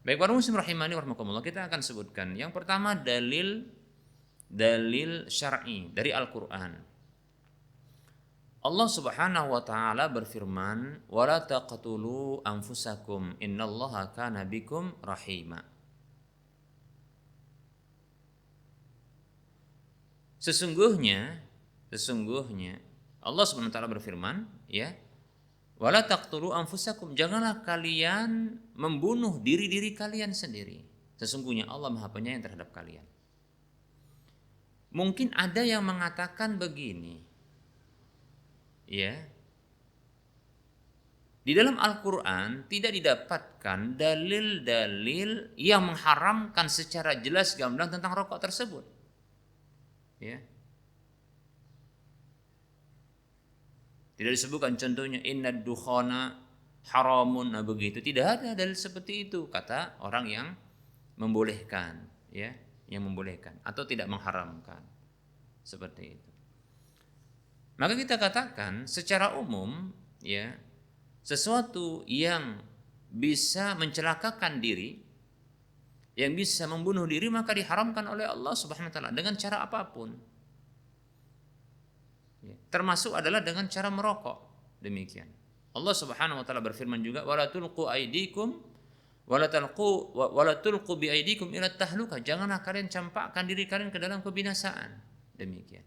Baik, para muslim rahimani warahmatullah, kita akan sebutkan yang pertama dalil syar'i dari Al-Qur'an. Allah Subhanahu wa taala berfirman, "Wala taqtulu anfusakum innallaha kana bikum rahima." Sesungguhnya Allah Subhanahu wa taala berfirman, ya, wala taqtulu anfusakum, janganlah kalian membunuh diri-diri kalian sendiri. Sesungguhnya Allah Maha Penyayang terhadap kalian. Mungkin ada yang mengatakan begini, ya. Di dalam Al-Qur'an tidak didapatkan dalil-dalil yang mengharamkan secara jelas gamblang tentang rokok tersebut. Ya. Tidak disebutkan contohnya innad dukhana haramun, nah begitu. Tidak ada dalil seperti itu kata orang yang membolehkan, ya, yang membolehkan atau tidak mengharamkan. Seperti itu. Maka kita katakan secara umum, ya, sesuatu yang bisa mencelakakan diri, yang bisa membunuh diri, maka diharamkan oleh Allah Subhanahu wa taala dengan cara apapun. Ya, termasuk adalah dengan cara merokok. Demikian. Allah Subhanahu wa taala berfirman juga, wala tulqu aidikum wala tulqu bi aidikum ila tahlukah. Janganlah kalian campakkan diri kalian ke dalam kebinasaan. Demikian.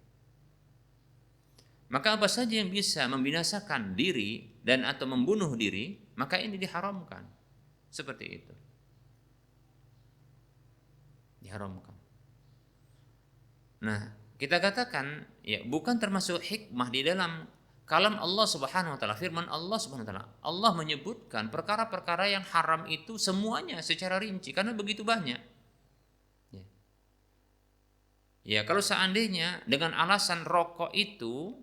Maka apa saja yang bisa membinasakan diri dan atau membunuh diri, maka ini diharamkan. Seperti itu. Diharamkan. Nah, kita katakan, ya, bukan termasuk hikmah di dalam kalam Allah Subhanahu wa taala, firman Allah Subhanahu wa taala. Allah menyebutkan perkara-perkara yang haram itu semuanya secara rinci karena begitu banyak. Ya. Ya, kalau seandainya dengan alasan rokok itu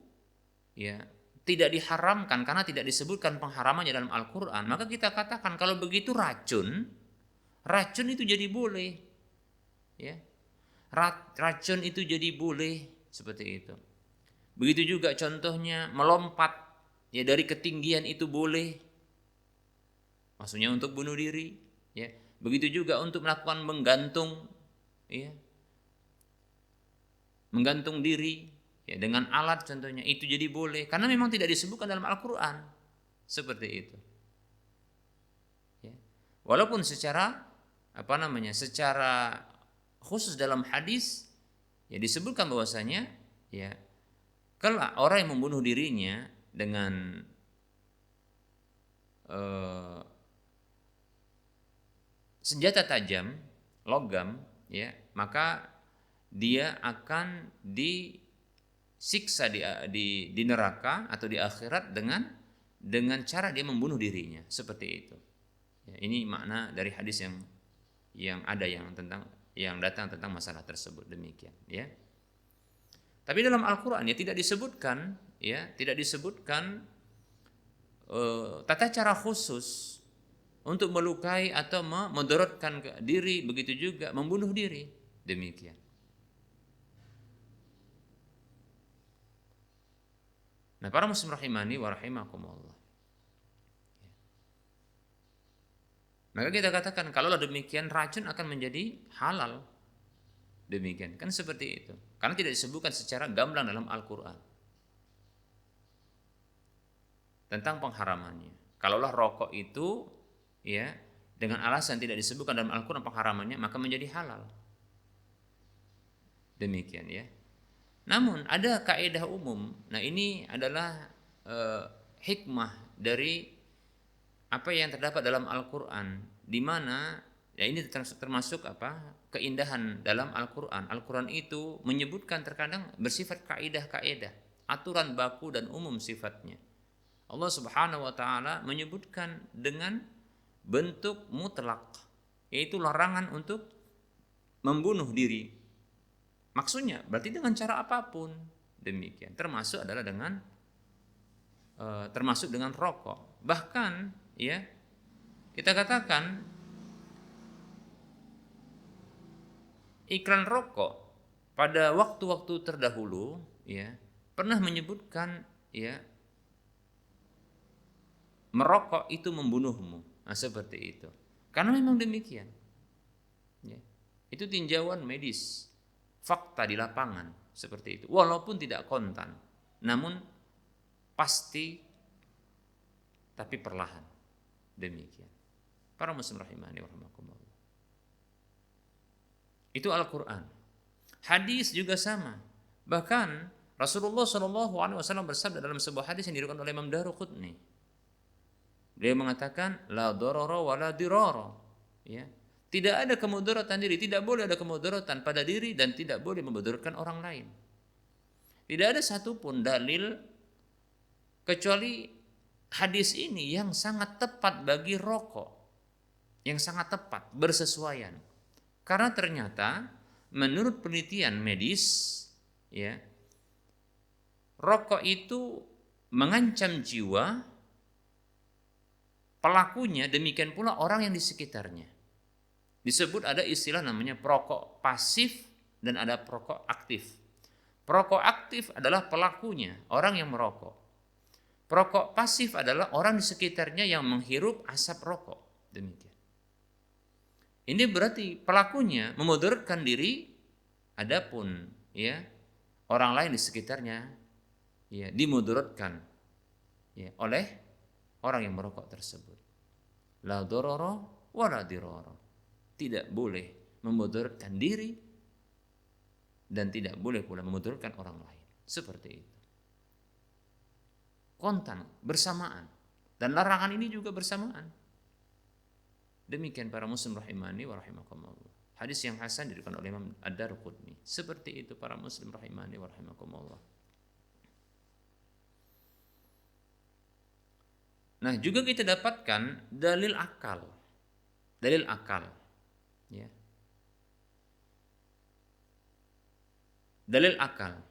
ya tidak diharamkan karena tidak disebutkan pengharamannya dalam Al-Qur'an, maka kita katakan kalau begitu racun itu jadi boleh. Ya. Racun itu jadi boleh seperti itu. Begitu juga contohnya melompat ya dari ketinggian itu boleh. Maksudnya untuk bunuh diri, ya. Begitu juga untuk melakukan menggantung ya. Menggantung diri ya dengan alat contohnya itu jadi boleh karena memang tidak disebutkan dalam Al-Qur'an. Seperti itu. Ya. Walaupun secara secara khusus dalam hadis ya disebutkan bahwasanya ya kalau orang yang membunuh dirinya dengan senjata tajam, logam, ya, maka dia akan disiksa di neraka atau di akhirat dengan cara dia membunuh dirinya, seperti itu. Ya, ini makna dari hadis yang ada yang datang tentang masalah tersebut, demikian, ya. Tapi dalam Al-Qur'an ya tidak disebutkan tata cara khusus untuk melukai atau memudaratkan diri, begitu juga membunuh diri, demikian. Nah, para muslim rahimani wa rahimakumullah. Maka kita katakan kalau demikian racun akan menjadi halal. Demikian, kan seperti itu. Karena tidak disebutkan secara gamblang dalam Al-Qur'an tentang pengharamannya. Kalaulah rokok itu ya dengan alasan tidak disebutkan dalam Al-Qur'an pengharamannya, maka menjadi halal. Demikian, ya. Namun ada kaidah umum. Nah, ini adalah hikmah dari apa yang terdapat dalam Al-Qur'an, di mana ya ini termasuk keindahan dalam Al-Qur'an. Al-Qur'an itu menyebutkan terkadang bersifat kaidah-kaidah, aturan baku dan umum sifatnya. Allah Subhanahu wa taala menyebutkan dengan bentuk mutlak, yaitu larangan untuk membunuh diri. Maksudnya berarti dengan cara apapun. Demikian. Termasuk dengan rokok. Bahkan ya kita katakan iklan rokok pada waktu-waktu terdahulu ya pernah menyebutkan ya merokok itu membunuhmu. Nah, seperti itu. Karena memang demikian. Ya. Itu tinjauan medis, fakta di lapangan seperti itu. Walaupun tidak kontan, namun pasti tapi perlahan. Demikian. Para muslim rahimani wa rahimakumullah. Itu Al-Qur'an. Hadis juga sama. Bahkan Rasulullah SAW bersabda dalam sebuah hadis yang diriwayatkan oleh Imam Daruqutni. Dia mengatakan la darara wa la dirara. Ya. Tidak ada kemudaratan diri, tidak boleh ada kemudaratan pada diri dan tidak boleh memudaratkan orang lain. Tidak ada satupun dalil kecuali hadis ini yang sangat tepat bagi rokok. Yang sangat tepat, bersesuaian. Karena ternyata menurut penelitian medis ya rokok itu mengancam jiwa pelakunya, demikian pula orang yang di sekitarnya. Disebut ada istilah namanya perokok pasif dan ada perokok aktif. Perokok aktif adalah pelakunya, orang yang merokok. Perokok pasif adalah orang di sekitarnya yang menghirup asap rokok. Demikian. Ini berarti pelakunya memudaratkan diri, adapun ya orang lain di sekitarnya ya dimudaratkan ya oleh orang yang merokok tersebut. La darara wa la dirara. Tidak boleh memudaratkan diri dan tidak boleh pula memudaratkan orang lain. Seperti itu. Kontan, bersamaan. Dan larangan ini juga bersamaan. Demikian para muslim rahimani wa rahimakumullah. Hadis yang hasan diriwayatkan oleh Imam Ad-Daruqutni. Seperti itu para muslim rahimani wa rahimakumullah. Nah, juga kita dapatkan dalil akal. Dalil akal. Ya. Dalil akal.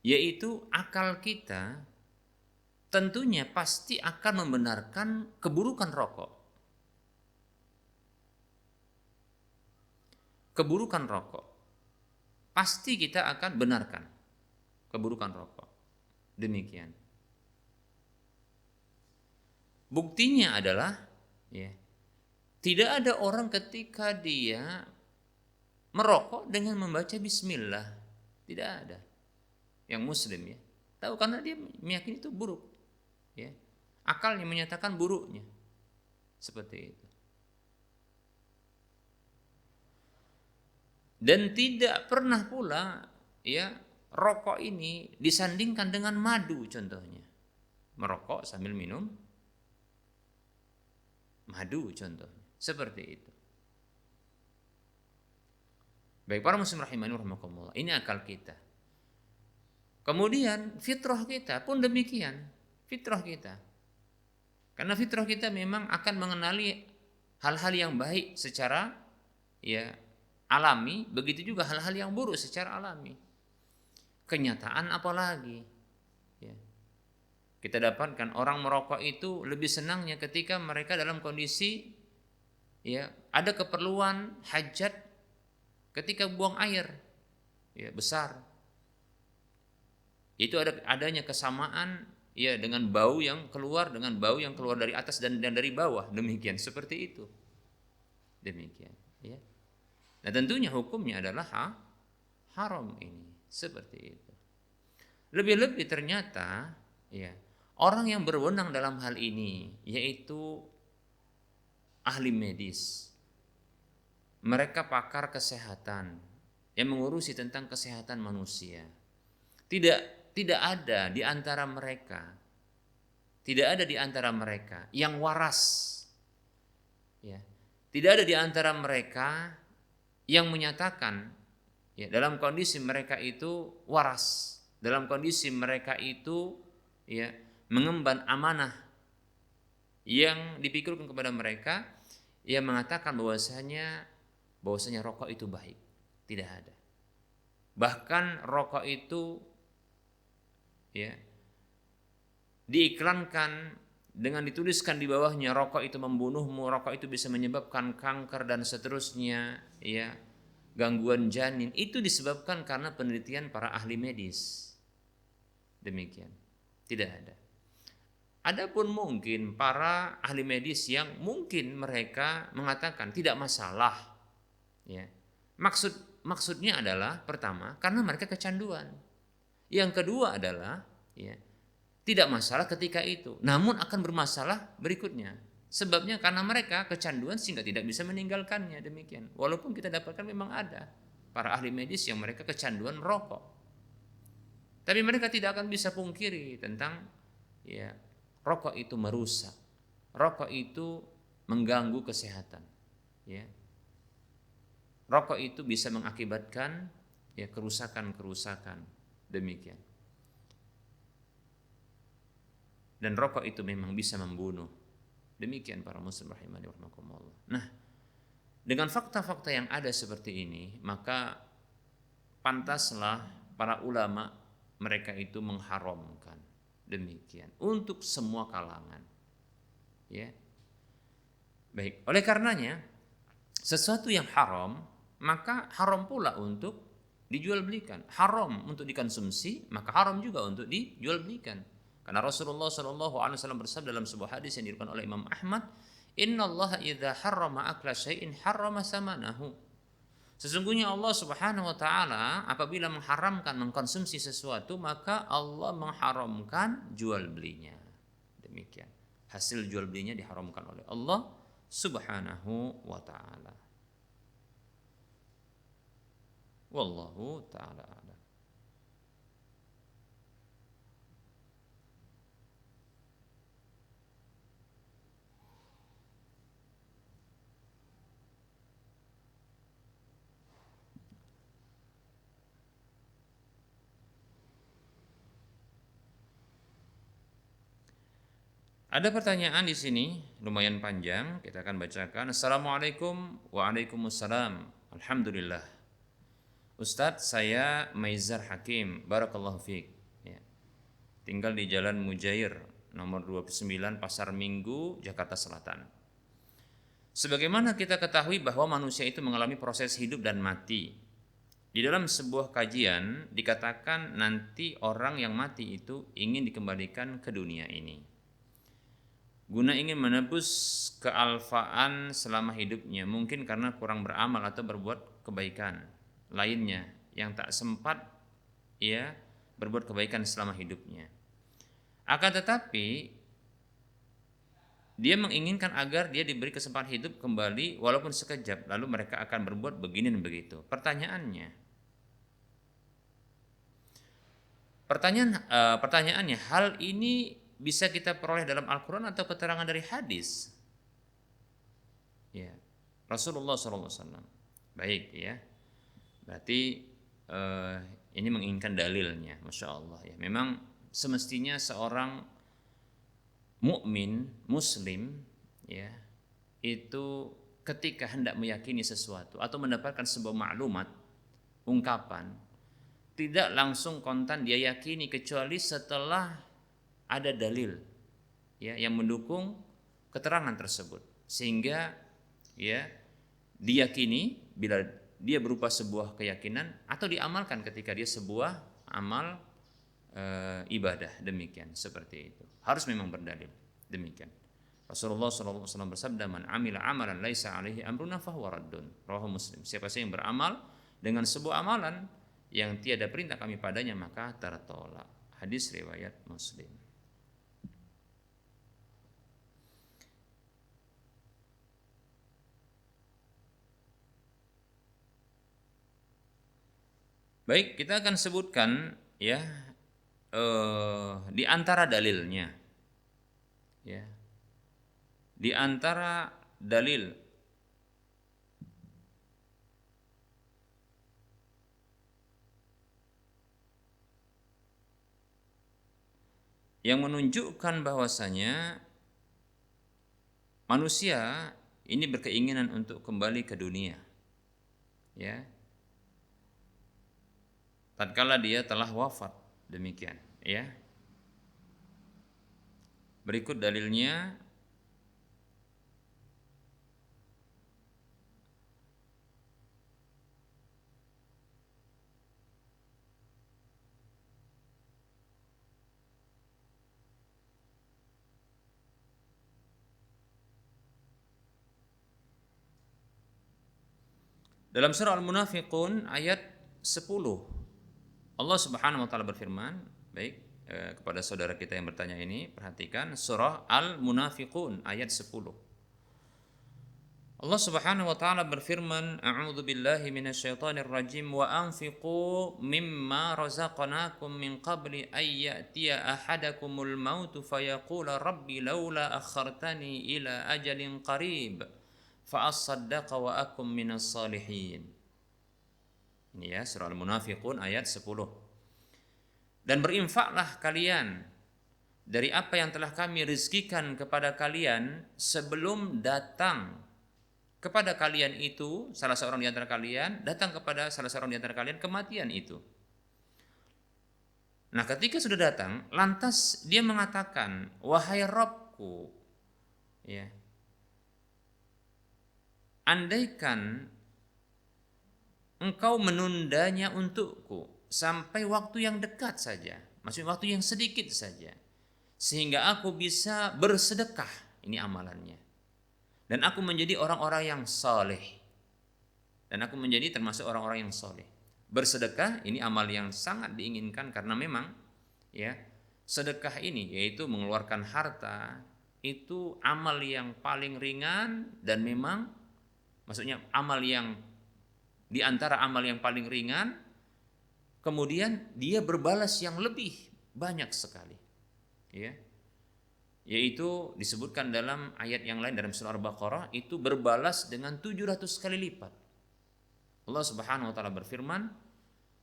Yaitu akal kita tentunya pasti akan membenarkan keburukan rokok. Keburukan rokok. Pasti kita akan benarkan keburukan rokok. Demikian. Buktinya adalah ya, tidak ada orang ketika dia merokok dengan membaca bismillah. Tidak ada. Yang muslim ya. Tahu karena dia meyakini itu buruk. Ya. Akalnya menyatakan buruknya. Seperti itu. Dan tidak pernah pula ya rokok ini disandingkan dengan madu contohnya. Merokok sambil minum madu contohnya. Seperti itu. Baik para muslim rahimani rahimakumullah. Ini akal kita. Kemudian fitrah kita pun demikian. Fitrah kita. Karena fitrah kita memang akan mengenali hal-hal yang baik secara ya alami, begitu juga hal-hal yang buruk secara alami. Kenyataan apalagi ya. Kita dapatkan orang merokok itu lebih senangnya ketika mereka dalam kondisi ya ada keperluan hajat ketika buang air ya besar. Itu adanya kesamaan ya dengan bau yang keluar dari atas dan dari bawah, demikian seperti itu. Demikian ya. Nah, tentunya hukumnya adalah haram ini, seperti itu. Lebih-lebih ternyata ya, orang yang berwenang dalam hal ini yaitu ahli medis. Mereka pakar kesehatan yang mengurusi tentang kesehatan manusia. Tidak ada di antara mereka yang waras. Ya. Tidak ada di antara mereka yang menyatakan ya, dalam kondisi mereka itu waras, dalam kondisi mereka itu ya mengemban amanah yang dipikirkan kepada mereka, yang mengatakan bahwasanya rokok itu baik. Tidak ada. Bahkan rokok itu ya diiklankan dengan dituliskan di bawahnya rokok itu membunuhmu, rokok itu bisa menyebabkan kanker dan seterusnya ya, gangguan janin. Itu disebabkan karena penelitian para ahli medis. Demikian. Tidak ada. Adapun mungkin para ahli medis yang mungkin mereka mengatakan tidak masalah ya. Maksudnya adalah pertama karena mereka kecanduan. Yang kedua adalah ya, tidak masalah ketika itu, namun akan bermasalah berikutnya. Sebabnya karena mereka kecanduan sehingga tidak bisa meninggalkannya, demikian. Walaupun kita dapatkan memang ada para ahli medis yang mereka kecanduan merokok. Tapi mereka tidak akan bisa pungkiri tentang ya, rokok itu merusak. Rokok itu mengganggu kesehatan. Ya. Rokok itu bisa mengakibatkan ya kerusakan. Demikian. Dan rokok itu memang bisa membunuh. Demikian para muslim rahimani wa rahimakumullah. Nah, dengan fakta-fakta yang ada seperti ini, maka pantaslah para ulama mereka itu mengharamkan. Demikian untuk semua kalangan. Ya. Baik, oleh karenanya sesuatu yang haram, maka haram pula untuk dijual belikan. Haram untuk dikonsumsi, maka haram juga untuk dijual belikan. Karena Rasulullah SAW bersabda dalam sebuah hadis yang diriwayatkan oleh Imam Ahmad, "Innallaha idza harrama akla syai'in harrama samanahu." Sesungguhnya Allah Subhanahu wa taala apabila mengharamkan mengkonsumsi sesuatu, maka Allah mengharamkan jual belinya. Demikian. Hasil jual belinya diharamkan oleh Allah Subhanahu wa taala. Wallahu ta'ala a'lam. Ada pertanyaan di sini lumayan panjang, kita akan bacakan. Assalamualaikum. Waalaikumsalam. Alhamdulillah. Ustadz, saya Maizar Hakim. Barakallahu fiik. Ya. Tinggal di Jalan Mujair, nomor 29 Pasar Minggu, Jakarta Selatan. Sebagaimana kita ketahui bahwa manusia itu mengalami proses hidup dan mati. Di dalam sebuah kajian dikatakan nanti orang yang mati itu ingin dikembalikan ke dunia ini, guna ingin menebus kealfaan selama hidupnya, mungkin karena kurang beramal atau berbuat kebaikan lainnya yang tak sempat ia berbuat kebaikan selama hidupnya. Akan tetapi dia menginginkan agar dia diberi kesempatan hidup kembali walaupun sekejap, lalu mereka akan berbuat begini dan begitu. Pertanyaannya, hal ini bisa kita peroleh dalam Al-Quran atau keterangan dari hadis? Ya, Rasulullah SAW. Baik, ya. Berarti ini menginginkan dalilnya, masya Allah. Ya, memang semestinya seorang mukmin, muslim, ya, itu ketika hendak meyakini sesuatu atau mendapatkan sebuah maklumat, ungkapan, tidak langsung kontan dia yakini kecuali setelah ada dalil, ya, yang mendukung keterangan tersebut, sehingga ya diyakini bila dia berupa sebuah keyakinan atau diamalkan ketika dia sebuah amal ibadah, demikian, seperti itu. Harus memang berdalil, demikian. Rasulullah SAW bersabda, man amila amalan laisa alaihi amruna fahuwa raddun. Rawahu Muslim. Siapa saja yang beramal dengan sebuah amalan yang tiada perintah kami padanya, maka tertolak. Hadis riwayat Muslim. Baik, kita akan sebutkan, ya, di antara dalilnya, ya, di antara dalil yang menunjukkan bahwasanya manusia ini berkeinginan untuk kembali ke dunia, ya, tatkala dia telah wafat, demikian, ya. Berikut dalilnya. Dalam surah Al-Munafiqun ayat 10, Allah Subhanahu wa taala berfirman, baik, kepada saudara kita yang bertanya ini, perhatikan surah Al-Munafiqun ayat 10. Allah Subhanahu wa taala berfirman, a'udzu billahi minasyaitonir rajim wa anfiqu mimma razaqnakum min qabli ay ya'tiya ahadakumul maut fayaqula rabbi laula akhartani ila ajalin qarib fa asaddaqa wa akum minas salihin. Ini ya, surah Al-Munafiqun ayat 10. Dan berinfaklah kalian dari apa yang telah kami rizkikan kepada kalian sebelum datang kepada kalian itu, salah seorang di antara kalian, datang kepada salah seorang di antara kalian kematian itu. Nah, ketika sudah datang, lantas dia mengatakan, wahai Rabbku, ya, andaikan engkau menundanya untukku sampai waktu yang dekat saja, maksudnya waktu yang sedikit saja, sehingga aku bisa bersedekah, ini amalannya, dan aku menjadi orang-orang yang saleh, dan aku menjadi termasuk orang-orang yang saleh. Bersedekah ini amal yang sangat diinginkan, karena memang, ya, sedekah ini yaitu mengeluarkan harta, itu amal yang paling ringan, dan memang maksudnya amal yang di antara amal yang paling ringan, kemudian dia berbalas yang lebih banyak sekali, ya, yaitu disebutkan dalam ayat yang lain dalam surah Al-Baqarah, itu berbalas dengan 700 kali lipat. Allah Subhanahu wa taala berfirman,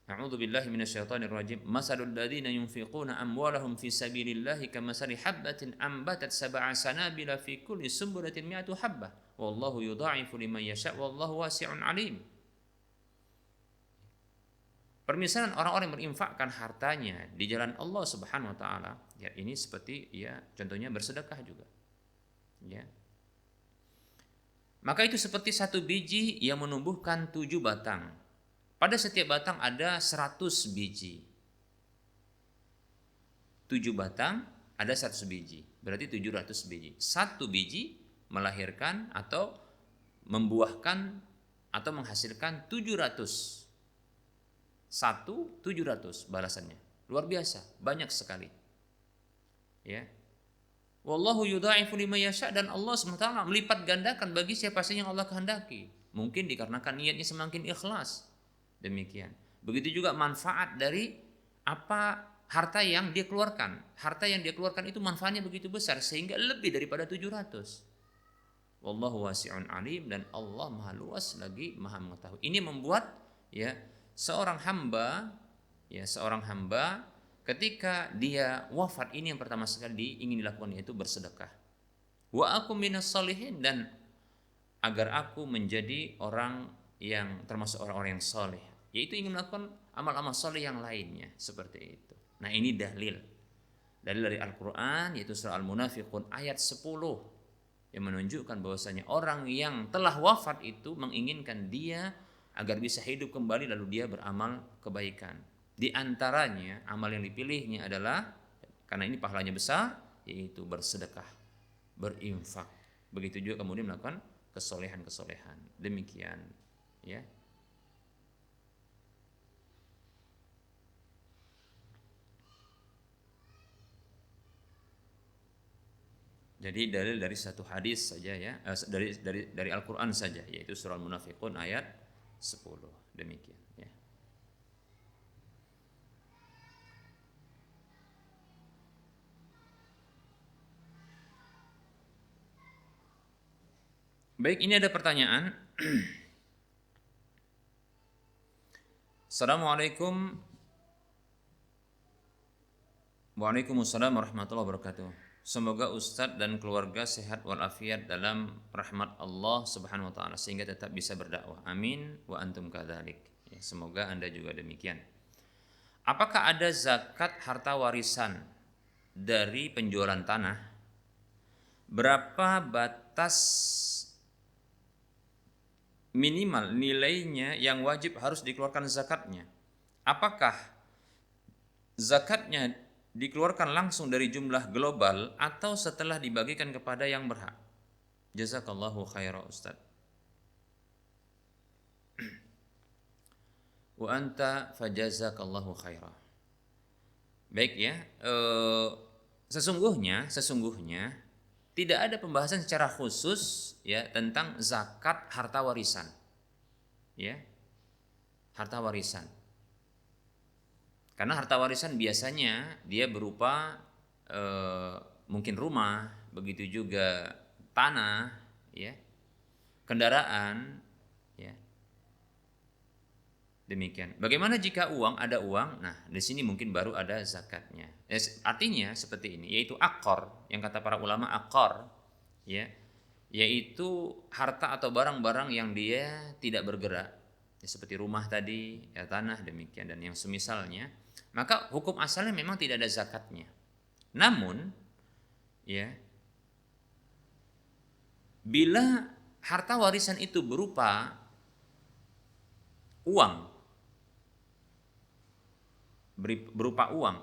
A'udzu billahi minasyaitonir rajim. Masalul ladzina yunfiquna amwalahum fi sabilillahi kamathali habbatin ambatat sab'a sanabila fi kulli sumbulatin mi'atu habbah. Wallahu yudha'ifu liman yasha' wallahu wasi'un alim. Permisalan orang-orang yang berinfakkan hartanya di jalan Allah Subhanahu wa taala, ya ini seperti ya contohnya bersedekah juga. Ya. Maka itu seperti satu biji yang menumbuhkan 7 batang. Pada setiap batang ada 100 biji. 7 batang ada 100 biji, berarti 700 biji. Satu biji melahirkan atau membuahkan atau menghasilkan 700. 700 balasannya. Luar biasa, banyak sekali. Ya. Wallahu yudha'ifu liman yasha, dan Allah SWT melipat gandakan bagi siapa saja yang Allah kehendaki. Mungkin dikarenakan niatnya semakin ikhlas. Demikian. Begitu juga manfaat dari apa harta yang dia keluarkan. Harta yang dia keluarkan itu manfaatnya begitu besar sehingga lebih daripada 700. Wallahu wasi'un alim, dan Allah Maha luas lagi Maha mengetahui. Ini membuat ya seorang hamba ketika dia wafat, ini yang pertama sekali ingin dilakukan yaitu bersedekah. Wa aku minas sholihin, dan agar aku menjadi orang yang termasuk orang-orang yang soleh, yaitu ingin melakukan amal-amal soleh yang lainnya seperti itu. Nah, ini dalil dari Al-Quran, yaitu surah Al-Munafiqun ayat 10 yang menunjukkan bahwasanya orang yang telah wafat itu menginginkan dia agar bisa hidup kembali, lalu dia beramal kebaikan. Di antaranya amal yang dipilihnya adalah, karena ini pahalanya besar, yaitu bersedekah, berinfak. Begitu juga kemudian melakukan kesolehan-kesolehan. Demikian, ya. Jadi dalil dari satu hadis saja ya, dari Al-Qur'an saja, yaitu surah Al-Munafiqun ayat 10. Demikian ya. Baik, ini ada pertanyaan. Assalamualaikum. Waalaikumsalam warahmatullahi wabarakatuh. Semoga Ustadz dan keluarga sehat walafiat dalam rahmat Allah Subhanahu wa taala sehingga tetap bisa berdakwah. Amin wa antum kadzalik. Ya, semoga Anda juga demikian. Apakah ada zakat harta warisan dari penjualan tanah? Berapa batas minimal nilainya yang wajib harus dikeluarkan zakatnya? Apakah zakatnya dikeluarkan langsung dari jumlah global atau setelah dibagikan kepada yang berhak? Jazakallahu khairan Ustaz. Wa anta fajazakallahu khairan. Baik ya, sesungguhnya tidak ada pembahasan secara khusus ya tentang zakat harta warisan. Ya. Harta warisan. Karena harta warisan biasanya dia berupa mungkin rumah, begitu juga tanah, ya, kendaraan, ya. Demikian. Bagaimana jika uang, ada uang? Nah, di sini mungkin baru ada zakatnya. Artinya seperti ini, yaitu akor, yang kata para ulama akor, ya, yaitu harta atau barang-barang yang dia tidak bergerak, ya, seperti rumah tadi, ya, tanah, demikian dan yang semisalnya. Maka hukum asalnya memang tidak ada zakatnya. Namun, ya, bila harta warisan itu berupa uang,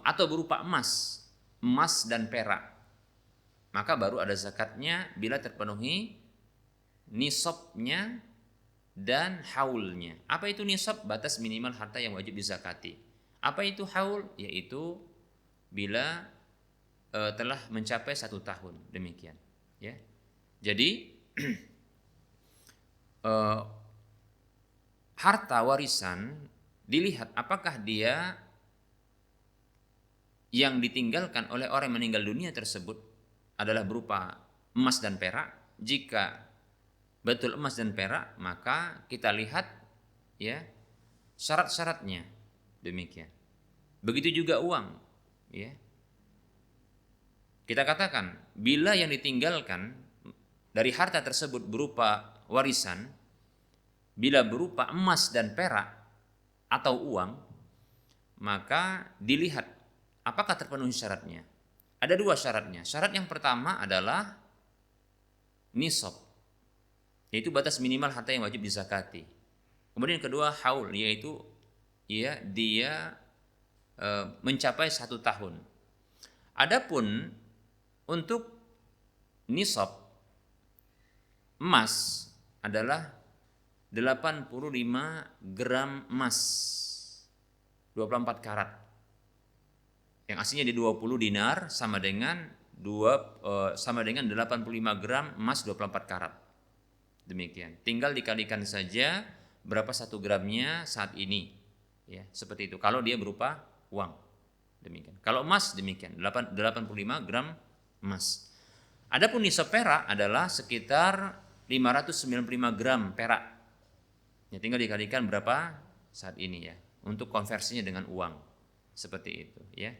atau berupa emas dan perak, maka baru ada zakatnya bila terpenuhi nisabnya dan haulnya. Apa itu nisab? Batas minimal harta yang wajib dizakati. Apa itu haul? Yaitu bila telah mencapai 1 tahun. Demikian. Ya. Jadi harta warisan dilihat apakah dia yang ditinggalkan oleh orang yang meninggal dunia tersebut adalah berupa emas dan perak. Jika betul emas dan perak, maka kita lihat ya syarat-syaratnya. Demikian. Begitu juga uang, ya. Kita katakan bila yang ditinggalkan dari harta tersebut berupa warisan, bila berupa emas dan perak atau uang, maka dilihat apakah terpenuhi syaratnya. Ada dua syaratnya. Syarat yang pertama adalah nisab, yaitu batas minimal harta yang wajib dizakati. Kemudian yang kedua haul, yaitu dia mencapai 1 tahun. Adapun untuk nisab emas adalah 85 gram emas 24 karat. Yang aslinya di 20 dinar sama dengan 85 gram emas 24 karat. Demikian. Tinggal dikalikan saja berapa 1 gramnya saat ini. Ya, seperti itu. Kalau dia berupa uang. Demikian. Kalau emas demikian, 85 gram emas. Adapun nisab perak adalah sekitar 595 gram perak. Ya, tinggal dikalikan berapa saat ini ya, untuk konversinya dengan uang. Seperti itu ya.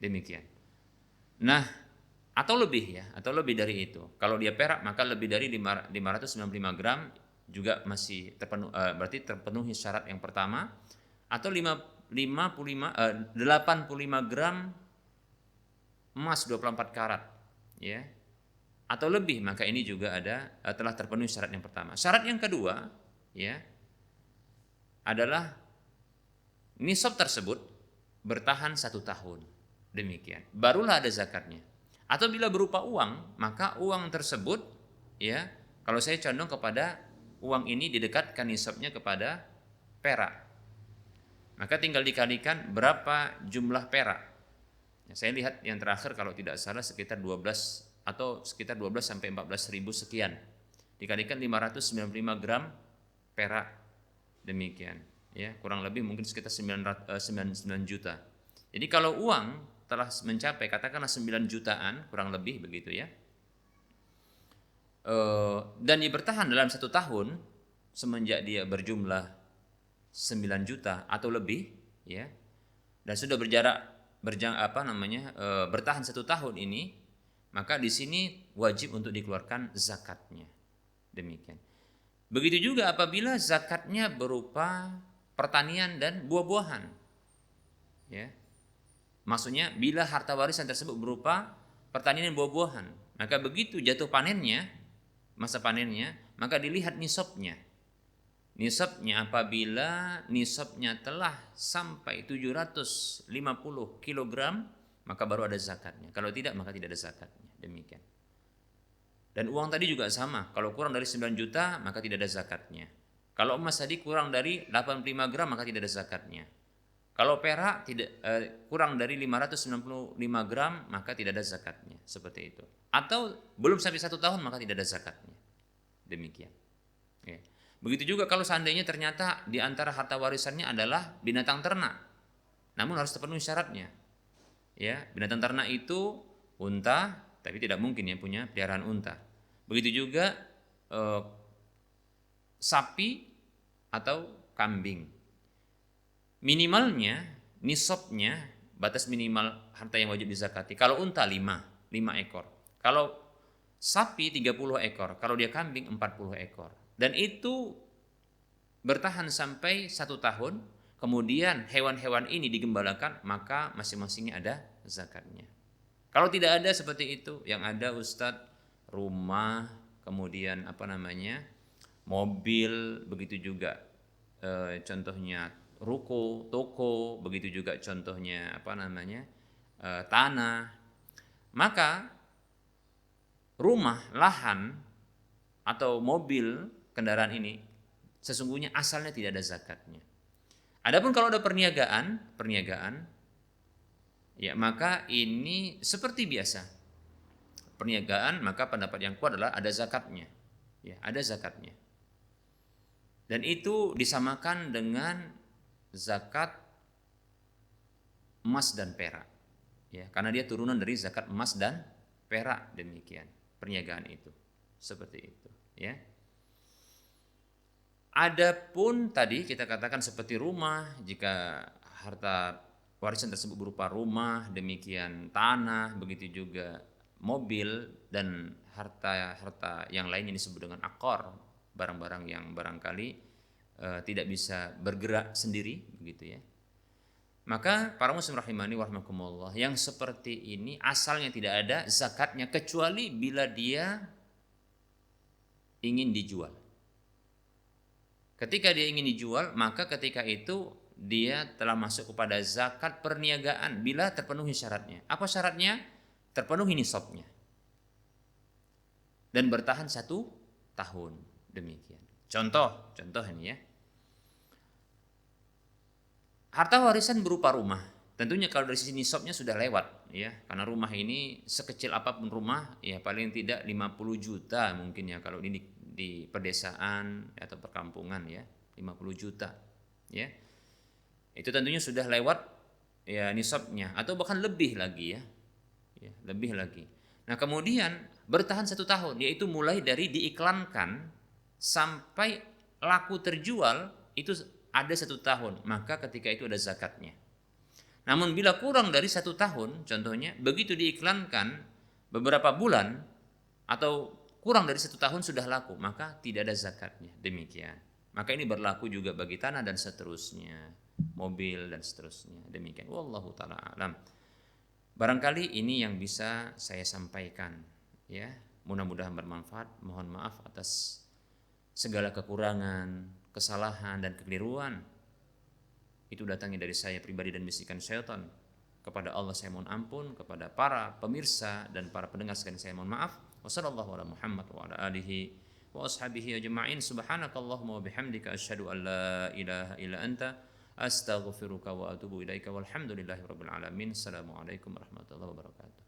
Demikian. Nah, atau lebih ya, atau lebih dari itu. Kalau dia perak maka lebih dari 595 gram juga masih berarti terpenuhi syarat yang pertama, atau 85 gram emas 24 karat ya, atau lebih, maka ini juga telah terpenuhi syarat yang pertama. Syarat yang kedua ya adalah nisab tersebut bertahan 1 tahun. Demikian. Barulah ada zakatnya. Atau bila berupa uang, maka uang tersebut ya, kalau saya condong kepada uang ini didekatkan nisabnya kepada perak, maka tinggal dikalikan berapa jumlah perak. Ya, saya lihat yang terakhir kalau tidak salah sekitar 12 atau sekitar 12 sampai 14 ribu sekian. Dikalikan 595 gram perak. Demikian. Ya, kurang lebih mungkin sekitar 9 juta. Jadi kalau uang telah mencapai katakanlah 9 jutaan kurang lebih begitu ya. Dan dia bertahan dalam 1 tahun semenjak dia berjumlah 9 juta atau lebih ya, dan sudah bertahan 1 tahun ini, maka di sini wajib untuk dikeluarkan zakatnya. Demikian. Begitu juga apabila zakatnya berupa pertanian dan buah-buahan ya, maksudnya bila harta warisan tersebut berupa pertanian dan buah-buahan, maka begitu jatuh panennya, masa panennya, maka dilihat nisabnya. Nisabnya apabila nisabnya telah sampai 750 kg, maka baru ada zakatnya. Kalau tidak, maka tidak ada zakatnya. Demikian. Dan uang tadi juga sama. Kalau kurang dari 9 juta, maka tidak ada zakatnya. Kalau emas tadi kurang dari 85 gram, maka tidak ada zakatnya. Kalau perak kurang dari 595 gram, maka tidak ada zakatnya. Seperti itu. Atau belum sampai 1 tahun, maka tidak ada zakatnya. Demikian. Ya. Begitu juga kalau seandainya ternyata di antara harta warisannya adalah binatang ternak, namun harus terpenuhi syaratnya. Ya, binatang ternak itu unta, tapi tidak mungkin ya punya peliharaan unta. Begitu juga sapi atau kambing. Minimalnya, nisabnya, batas minimal harta yang wajib dizakati. Kalau unta 5 ekor. Kalau sapi 30 ekor. Kalau dia kambing 40 ekor. Dan itu bertahan sampai 1 tahun. Kemudian hewan-hewan ini digembalakan, maka masing-masingnya ada zakatnya. Kalau tidak ada seperti itu, yang ada Ustadz rumah, kemudian mobil, begitu juga contohnya ruko, toko, begitu juga contohnya tanah. Maka rumah, lahan atau mobil, kendaraan ini sesungguhnya asalnya tidak ada zakatnya. Adapun kalau ada perniagaan, ya maka ini seperti biasa. Perniagaan, maka pendapat yang kuat adalah ada zakatnya. Ya, ada zakatnya. Dan itu disamakan dengan zakat emas dan perak. Ya, karena dia turunan dari zakat emas dan perak, demikian perniagaan itu. Seperti itu, ya. Adapun tadi kita katakan seperti rumah, jika harta warisan tersebut berupa rumah, demikian tanah, begitu juga mobil dan harta-harta yang lain yang disebut dengan akor, barang-barang yang barangkali tidak bisa bergerak sendiri, begitu ya. Maka para muslim rahimani warahmatullah, yang seperti ini asalnya tidak ada zakatnya kecuali bila dia ingin dijual. Ketika dia ingin dijual, maka ketika itu dia telah masuk kepada zakat perniagaan bila terpenuhi syaratnya. Apa syaratnya? Terpenuhi nisabnya dan bertahan 1 tahun, demikian. Contoh ini ya. Harta warisan berupa rumah. Tentunya kalau dari sisi nisabnya sudah lewat ya, karena rumah ini sekecil apapun rumah ya paling tidak 50 juta mungkin ya kalau ini di pedesaan atau perkampungan ya, 50 juta ya. Itu tentunya sudah lewat ya nisabnya atau bahkan lebih lagi ya. Ya, lebih lagi. Nah, kemudian bertahan 1 tahun, yaitu mulai dari diiklankan sampai laku terjual itu ada 1 tahun, maka ketika itu ada zakatnya. Namun bila kurang dari 1 tahun, contohnya begitu diiklankan beberapa bulan atau kurang dari 1 tahun sudah laku, maka tidak ada zakatnya. Demikian. Maka ini berlaku juga bagi tanah dan seterusnya, mobil dan seterusnya. Demikian. Wallahu taala alam. Barangkali ini yang bisa saya sampaikan ya. Mudah-mudahan bermanfaat. Mohon maaf atas segala kekurangan, kesalahan dan kekeliruan. Itu datangnya dari saya pribadi dan bisikan syaitan. Kepada Allah saya mohon ampun, kepada para pemirsa dan para pendengar sekalian saya mohon maaf. Wassallallahu ala Muhammad wa ala alihi wa ashabihi ajma'in. Subhanakallahumma wa bihamdika asyhadu an la ilaha illa anta astaghfiruka wa atubu ilaika walhamdulillahi rabbil alamin. Assalamualaikum warahmatullahi wabarakatuh.